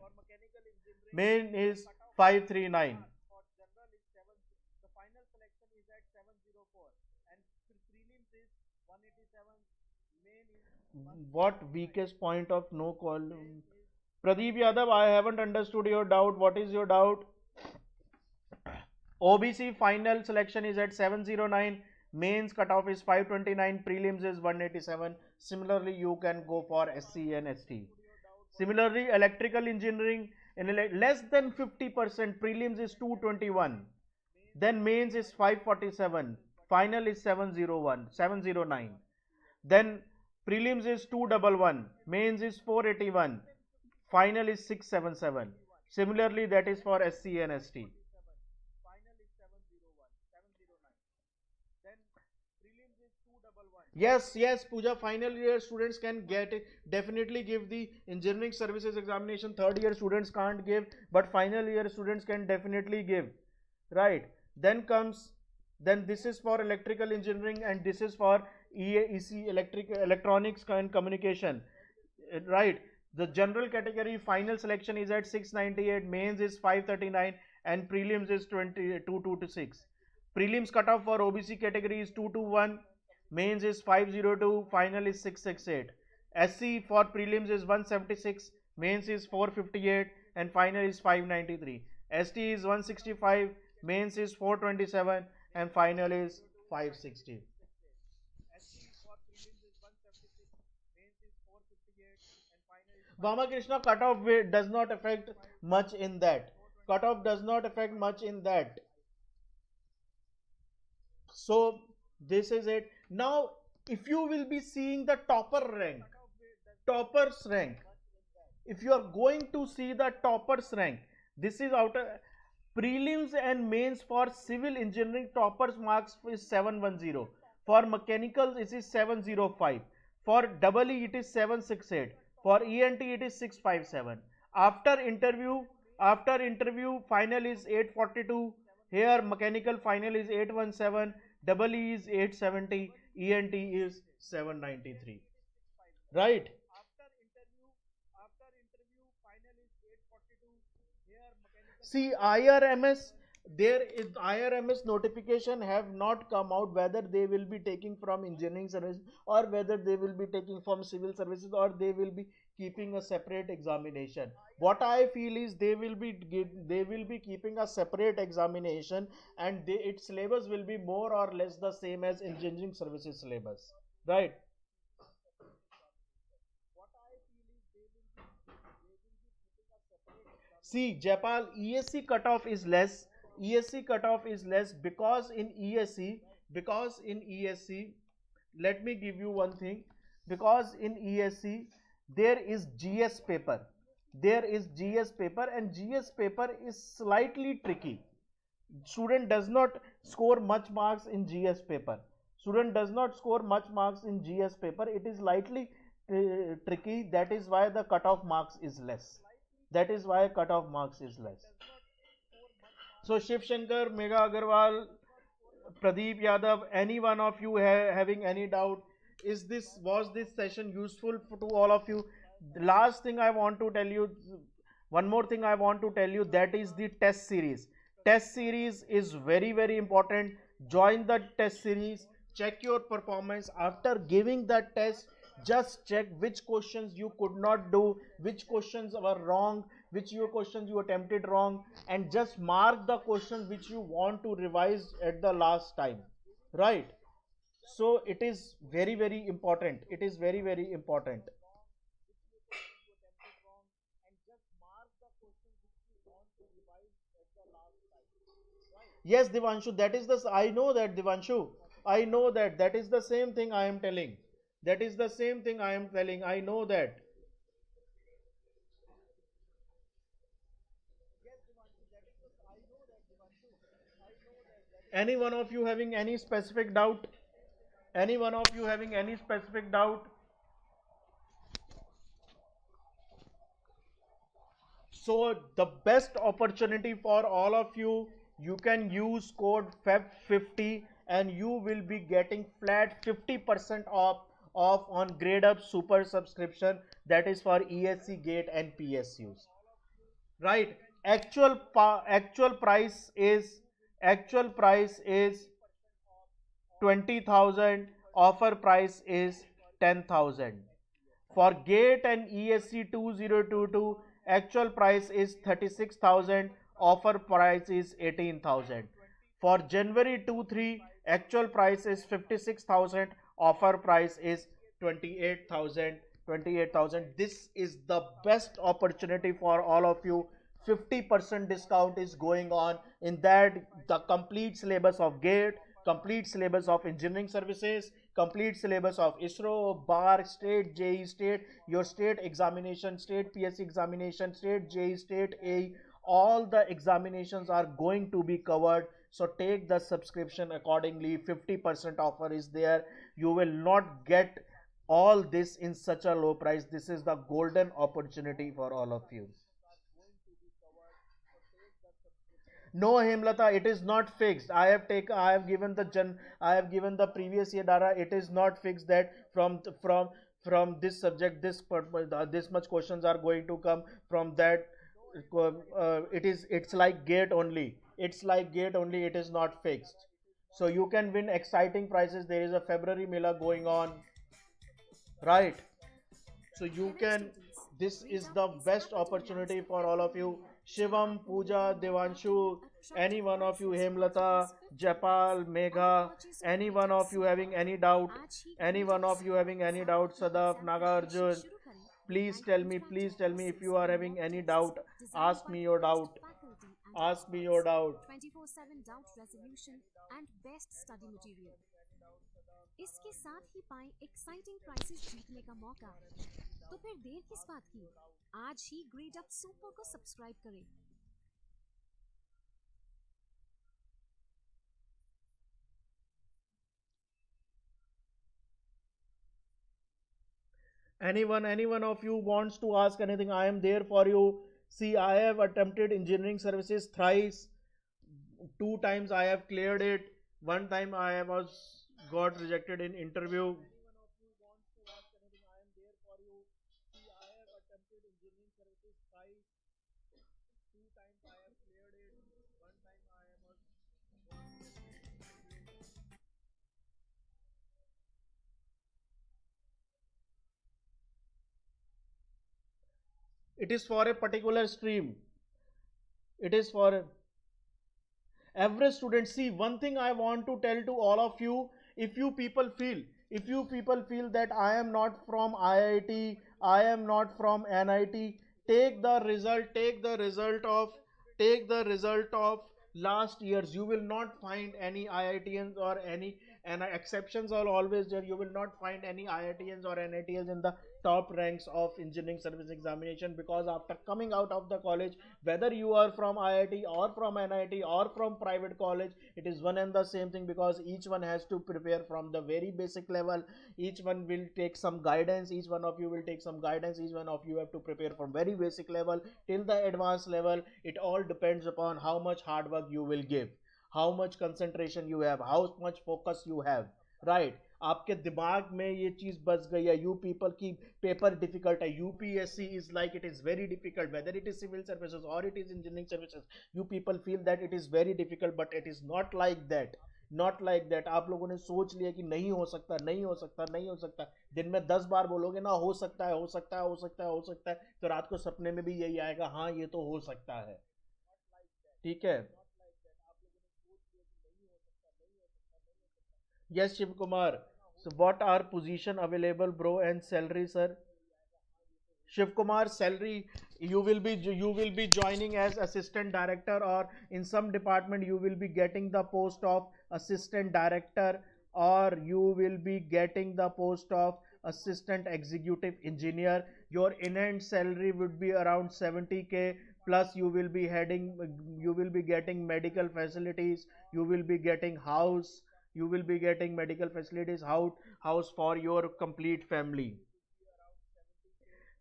Main is 539. What weakest point of no column? Pradeep Yadav, I haven't understood your doubt. What is your doubt? OBC final selection is at 709. Mains cutoff is 529. Prelims is 187. Similarly, you can go for SC and ST. Similarly, electrical engineering in less than 50%. Prelims is 221. Then mains is 547. Final is 709. Then prelims is 211. Mains is 481. Final is 677. Similarly, that is for SC and ST. Yes, Pooja, final year students can get it. Definitely give the engineering services examination. Third year students can't give, but final year students can definitely give. Right. Then this is for electrical engineering, and this is for ESE, electronics and communication. Right. The general category final selection is at 698, mains is 539, and prelims is 226. Prelims cutoff for OBC category is 221, mains is 502, final is 668. SC for prelims is 176, mains is 458, and final is 593. ST is 165, mains is 427, and final is 560. Vamakrishna, cutoff does not affect much in that. Cutoff does not affect much in that. So this is it. Now, if you will be seeing the topper's rank, if you are going to see the topper's rank, this is out of prelims and mains. For civil engineering, toppers marks is 710. For mechanical, it is 705. For EE, it is 768. For ENT, it is 657. After interview, final is 842. Here, mechanical final is 817. EE is 870. ENT is 793. Right? See, IRMS notification have not come out whether they will be taking from engineering services, or whether they will be taking from civil services, or they will be keeping a separate examination. What I feel is they will be keeping a separate examination, and its syllabus will be more or less the same as engineering services syllabus, right? See, Jaipal, ESC cutoff is less. ESC cutoff is less because in ESC, let me give you one thing. Because in ESC, there is GS paper. There is GS paper, and GS paper is slightly tricky. Student does not score much marks in GS paper. Student does not score much marks in GS paper. It is slightly tricky. That is why the cutoff marks is less. That is why cutoff marks is less. So Shiv Shankar, Mega Agarwal, Pradeep Yadav, any one of you having any doubt? Was this session useful to all of you? The last thing I want to tell you, one more thing I want to tell you, that is the test series. Test series is very important. Join the test series. Check your performance after giving that test. Just check which questions you could not do, which questions were wrong, which your questions you attempted wrong, and just mark the questions which you want to revise at the last time, right? So it is very important. It is very important. Yes, Divanshu, that is the, I know that, Divanshu. I know that. That is the same thing I am telling. That is the same thing I am telling. I know that. Any one of you having any specific doubt? Any one of you having any specific doubt? So the best opportunity for all of you, you can use code FEB50 and you will be getting flat 50% off on Gradeup Super subscription, that is for ESC Gate and PSUs. Right? Actual price is 20,000, offer price is 10,000. For GATE and ESC 2022, actual price is 36,000, offer price is 18,000. For January 23, actual price is 56,000, offer price is 28,000. 28,000. This is the best opportunity for all of you. 50% discount is going on in that, the complete syllabus of GATE, complete syllabus of engineering services, complete syllabus of ISRO, bar, state, JE, state, your state examination, state PSC examination, state JE, state A, all the examinations are going to be covered. So take the subscription accordingly. 50% offer is there. You will not get all this in such a low price. This is the golden opportunity for all of you. No, Hemlata, it is not fixed. I have given the I have given the previous year data. It is not fixed that from this subject, this much questions are going to come from that. It's like gate only. It's like gate only. It is not fixed. So you can win exciting prizes. There is a February Mela going on, right? So you can, this is the best opportunity for all of you. Shivam, Pooja, Devanshu, any one of you, Hemlata, Japal, Megha, any one of you having any doubt, any one of you having any doubt, Sadaf, Nagarjun, please tell me if you are having any doubt. Ask me your doubt. Ask me your doubt. 24/7 doubt resolution and best study material। इसके साथ ही पाएं exciting prices जीतने का मौका। तो फिर देर किस बात की, आज ही ग्रेड अप सुपर को सब्सक्राइब करें। Anyone of you wants to ask anything, I am there for you. See, I have attempted engineering services thrice. 2 times I have cleared it. One time I was got rejected in interview. It is for a particular stream. It is for every student. See, one thing I want to tell to all of you, if you people feel, if you people feel that I am not from IIT, I am not from NIT, take the result, take the result of last years. You will not find any IITians or any, and exceptions are always there. You will not find any IITians or NITians in the top ranks of engineering service examination, because after coming out of the college, whether you are from IIT or from NIT or from private college, it is one and the same thing, because each one has to prepare from the very basic level. Each one will take some guidance, each one of you will take some guidance, each one of you have to prepare from very basic level till the advanced level. It all depends upon how much hard work you will give, how much concentration you have, how much focus you have, right? आपके दिमाग में ये चीज बस गई है, you people की paper difficult है, UPSC is like it is very difficult, whether it is civil services or it is engineering services, you people feel that it is very difficult, but it is not like that, not like that. आप लोगों ने सोच लिया कि नहीं हो सकता, नहीं हो सकता, नहीं हो सकता, दिन में 10 बार बोलोगे ना हो सकता है, हो सकता है, हो सकता है, हो सकता है, तो रात को सपने में भी यही आएगा, हाँ ये तो हो सकता है। ठीक है, yes Shiv Kumar, so what are position available bro and salary sir? Shiv Kumar, salary, you will be joining as assistant director, or in some department you will be getting the post of assistant director, or you will be getting the post of assistant executive engineer. Your in-hand salary would be around 70K, plus you will be getting medical facilities, you will be getting house, you will be getting medical facilities, house for your complete family.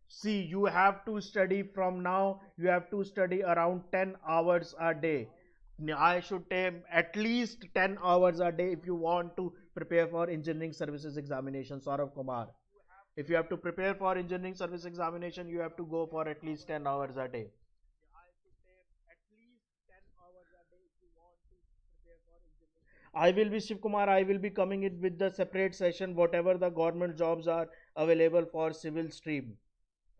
See, you have to study from now, you have to study around 10 hours a day. I should take at least 10 hours a day if you want to prepare for engineering services examination, Saurav Kumar. If you have to prepare for engineering service examination, you have to go for at least 10 hours a day. I will be Shiv Kumar, I will be coming it with the separate session, whatever the government jobs are available for civil stream.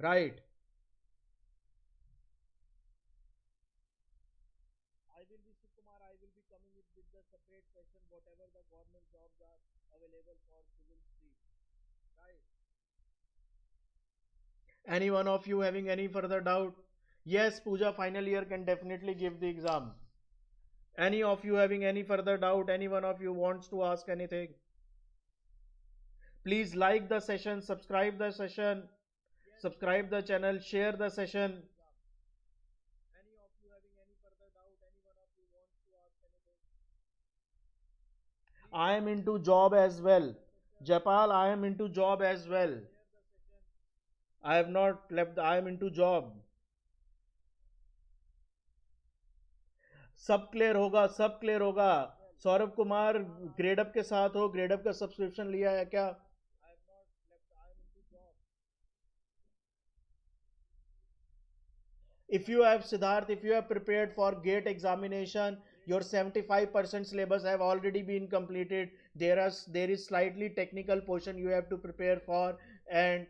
Right. I will be Shiv Kumar, I will be coming it with the separate session, whatever the government jobs are available for civil stream. Right. Any one of you having any further doubt? Yes, Pooja, final year can definitely give the exam. Any of you having any further doubt? Any one of you wants to ask anything? Please like the session, subscribe the channel, share the session. Any of you having any further doubt? Any one of you wants to ask anything? I am into job as well. Japal, I am into job as well. I have not left, I am into job. सब clear होगा, सब clear होगा। Saurabh Kumar Gradeup के साथ हो, Gradeup का subscription लिया है क्या? If you have Siddharth, if you have prepared for gate examination, your 75% syllabus have already been completed. There is slightly technical portion you have to prepare for, and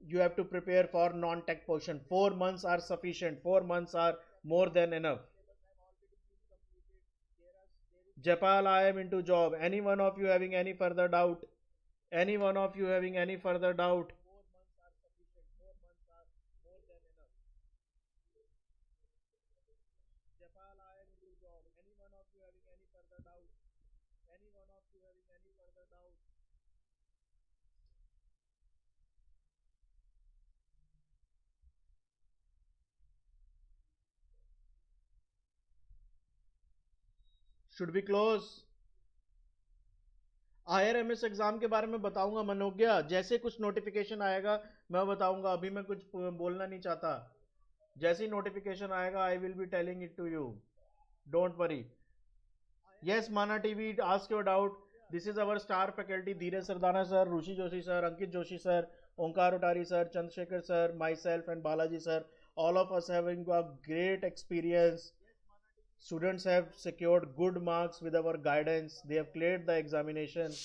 you have to prepare for non-tech portion. 4 months are sufficient, 4 months are more than enough. Japal, I am into job. Any one of you having any further doubt? Any one of you having any further doubt? Japal, I am into job. Any one of you having any further doubt? Any one of you having any further doubt? Should we close? IRMS exam के बारे में बताऊंगा मनोज्ञा, जैसे कुछ notification आएगा मैं बताऊंगा, अभी मैं कुछ बोलना नहीं चाहता। जैसे ही नोटिफिकेशन आएगा I will be telling it to you, don't worry. Yes Mana TV, ask your doubt. This is our star faculty, Dheeraj Sardana sir, Ruchi Joshi sir, Ankit Joshi sir, Omkar Utari sir, Chandrashekhar sir, myself and Balaji sir, all of us having a great experience. Students have secured good marks with our guidance. They have cleared the examination.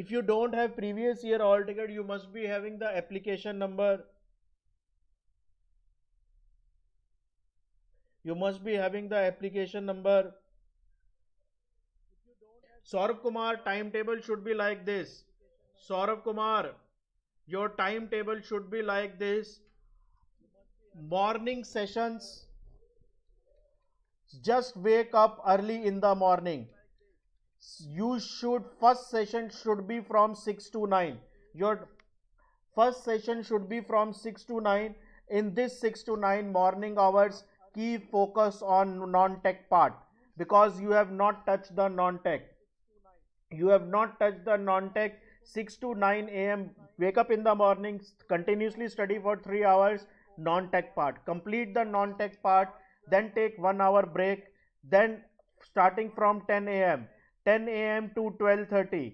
If you don't have previous year hall ticket, you must be having the application number. You must be having the application number. Saurabh Kumar, timetable should be like this. Saurabh Kumar, your timetable should be like this. Morning sessions, just wake up early in the morning. You should, first session should be from 6 to 9. Your first session should be from 6 to 9. In this 6 to 9 morning hours, keep focus on non-tech part, because you have not touched the non-tech. You have not touched the non-tech. 6 to 9 a.m. wake up in the morning, continuously study for 3 hours non-tech part. Complete the non-tech part, then take 1 hour break. Then starting from 10 a.m. 10 a.m. to 12:30.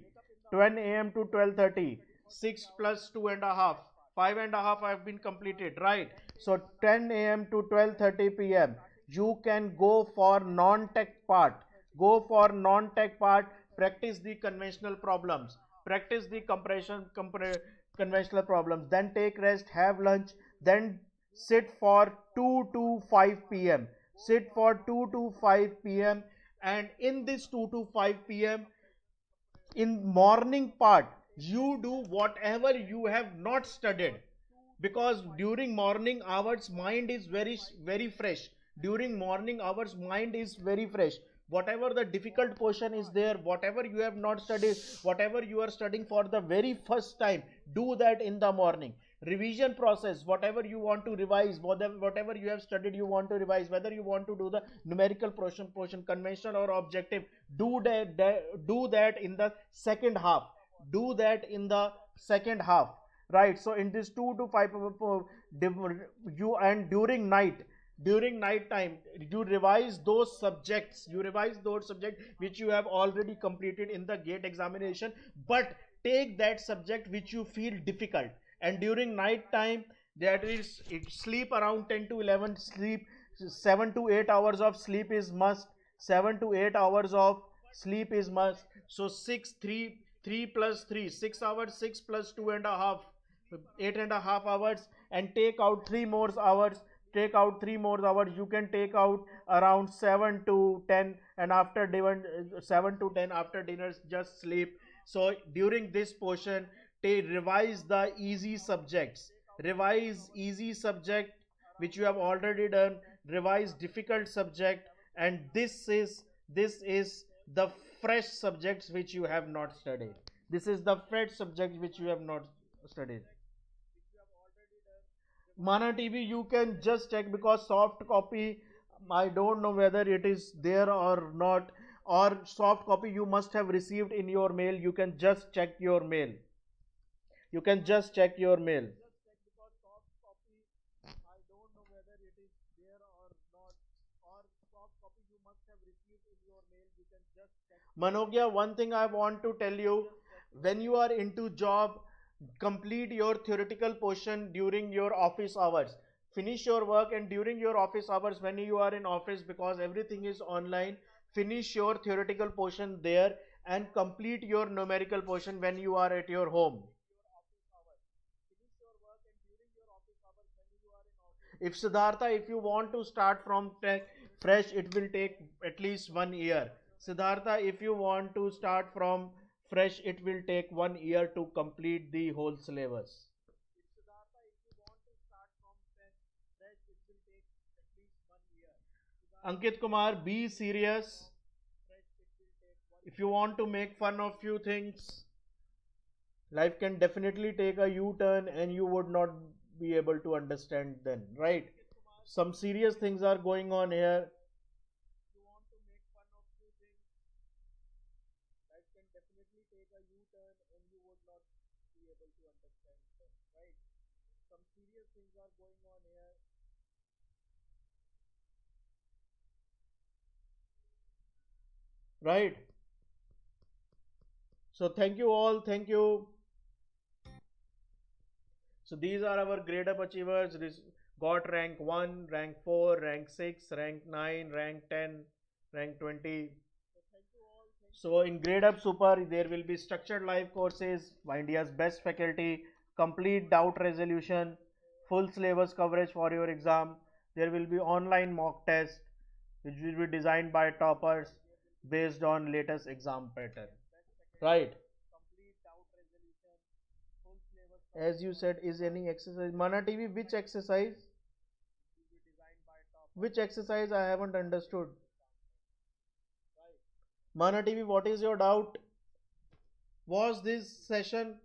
10 a.m. to 12:30. 6 plus 2 and a half. 5 and a half have been completed, right? So 10 a.m. to 12:30 p.m. you can go for non-tech part. Go for non-tech part. Practice the conventional problems. Practice the conventional problems. Then take rest, have lunch. Then sit for 2 to 5 p.m. Sit for 2 to 5 p.m. And in this 2 to 5 p.m. in morning part, you do whatever you have not studied, because during morning hours mind is very fresh. During morning hours mind is very fresh. Whatever the difficult portion is there, whatever you have not studied, whatever you are studying for the very first time, do that in the morning. Revision process, whatever you want to revise, whatever you have studied you want to revise, whether you want to do the numerical portion, conventional or objective, do that in the second half. Do that in the second half, right? So in this 2 to 5 you, and during night time, you revise those subjects. You revise those subjects which you have already completed in the gate examination, but take that subject which you feel difficult. And during night time, that is, it sleep around 10 to 11. Sleep 7 to 8 hours of sleep is must. 7 to 8 hours of sleep is must. So 3 plus 3, 6 hours. 6 plus 2 and a half, 8.5 hours. And take out 3 more hours. Take out 3 more hours. You can take out around 7 to 10, and after dinner, 7 to 10 after dinner, just sleep. So during this portion, revise the easy subjects. Revise easy subject which you have already done. Revise difficult subject. And this is the fresh subjects which you have not studied. This is the fresh subject which you have not studied. Mana TV, you can just check, because soft copy, I don't know whether it is there or not, or soft copy you must have received in your mail. You can just check your mail. You can just check your mail. Manogya, one thing I want to tell you, when you are into job, complete your theoretical portion during your office hours. Finish your work, and during your office hours, when you are in office, because everything is online, finish your theoretical portion there and complete your numerical portion when you are at your home. If Siddhartha, if you want to start from fresh, it will take at least 1 year. Siddhartha, if you want to start from fresh, it will take 1 year to complete the whole syllabus. Ankit Kumar, be serious. If you want to make fun of few things, life can definitely take a U-turn and you would not be able to understand then, right? Some serious things are going on here. Right? So thank you all. Thank you. So these are our grade up achievers. Got rank 1, rank 4, rank 6, rank 9, rank 10, rank 20. So in Gradeup Super, there will be structured live courses, India's best faculty, complete doubt resolution, full syllabus coverage for your exam. There will be online mock test, which will be designed by toppers based on latest exam pattern. Right. As you said, is any exercise? Mana TV, which exercise? Which exercise I haven't understood? Mana TV, what is your doubt? Was this session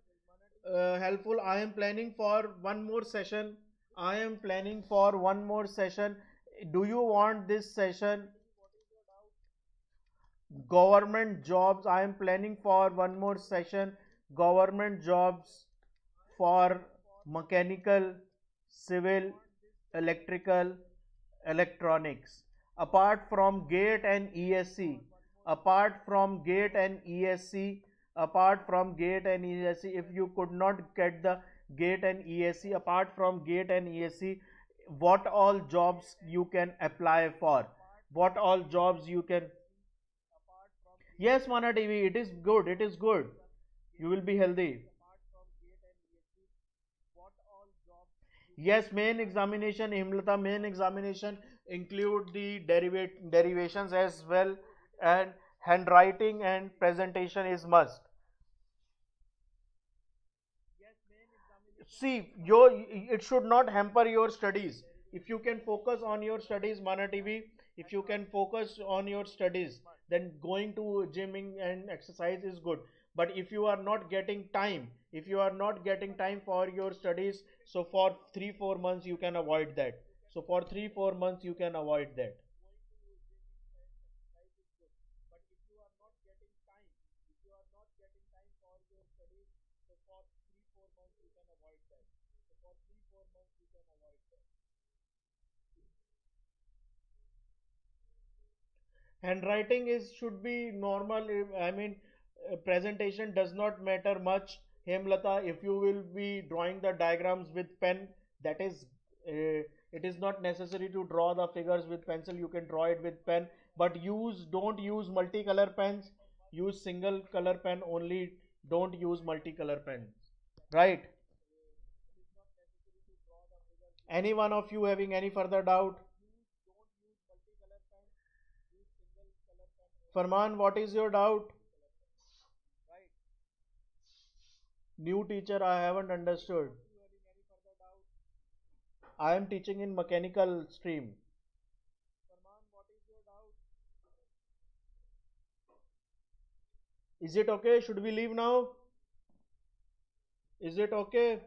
helpful? I am planning for one more session. I am planning for one more session. Do you want this session? Government jobs. I am planning for one more session. Government jobs for mechanical, civil, electrical, electronics. Apart from gate and ESE, apart from gate and ESE, apart from gate and ESE, if you could not get the gate and ESE, apart from gate and ESE, what all jobs you can apply for? What all jobs you can? Yes, Mana TV, it is good. It is good. You will be healthy. Yes, main examination, Himlata, main examination include the derivations as well, and handwriting and presentation is must. See, it should not hamper your studies. If you can focus on your studies, Mana TV, if you can focus on your studies, then going to gymming and exercise is good. But if you are not getting time, if you are not getting time for your studies, so for 3 4 months you can avoid that. So for 3 4 months you can avoid that. Handwriting is should be normal. I mean, presentation does not matter much. Hemlata, if you will be drawing the diagrams with pen, that is it is not necessary to draw the figures with pencil. You can draw it with pen, but don't use multicolor pens. Use single color pen only. Don't use multicolor pens. Right. Any one of you having any further doubt? Farman, what is your doubt? New teacher, I haven't understood. I am teaching in mechanical stream. Is it okay? Should we leave now? Is it okay?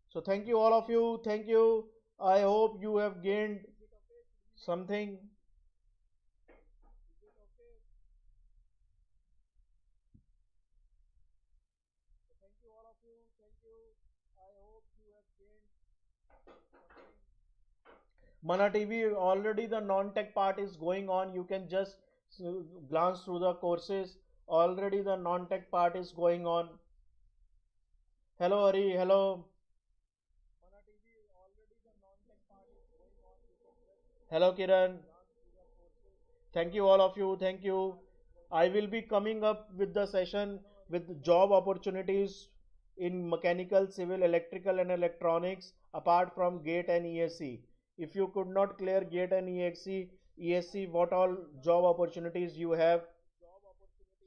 So thank you all of you. Thank you. I hope you have gained something. Mana TV, already the non-tech part is going on. You can just glance through the courses. Already the non-tech part is going on. Hello Hari, hello. Hello Kiran. Thank you all of you. Thank you. I will be coming up with the session with job opportunities in mechanical, civil, electrical and electronics apart from GATE and ESE. If you could not clear GATE and ESE, what all job opportunities you have?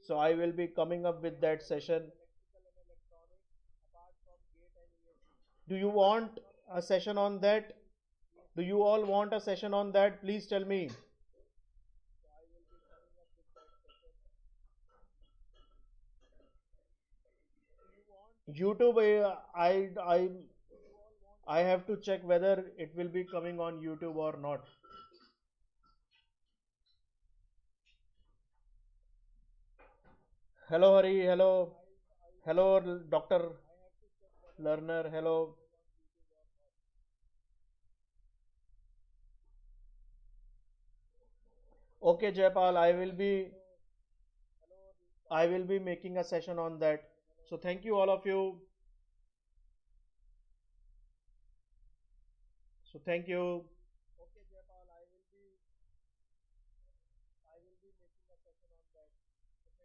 So I will be coming up with that session. Do you want a session on that? Do you all want a session on that? Please tell me. YouTube, I have to check whether it will be coming on YouTube or not. Hello Hari, hello. Hello Dr. Learner, hello. Okay Jaipal, I will be making a session on that. So thank you all of you. So thank you.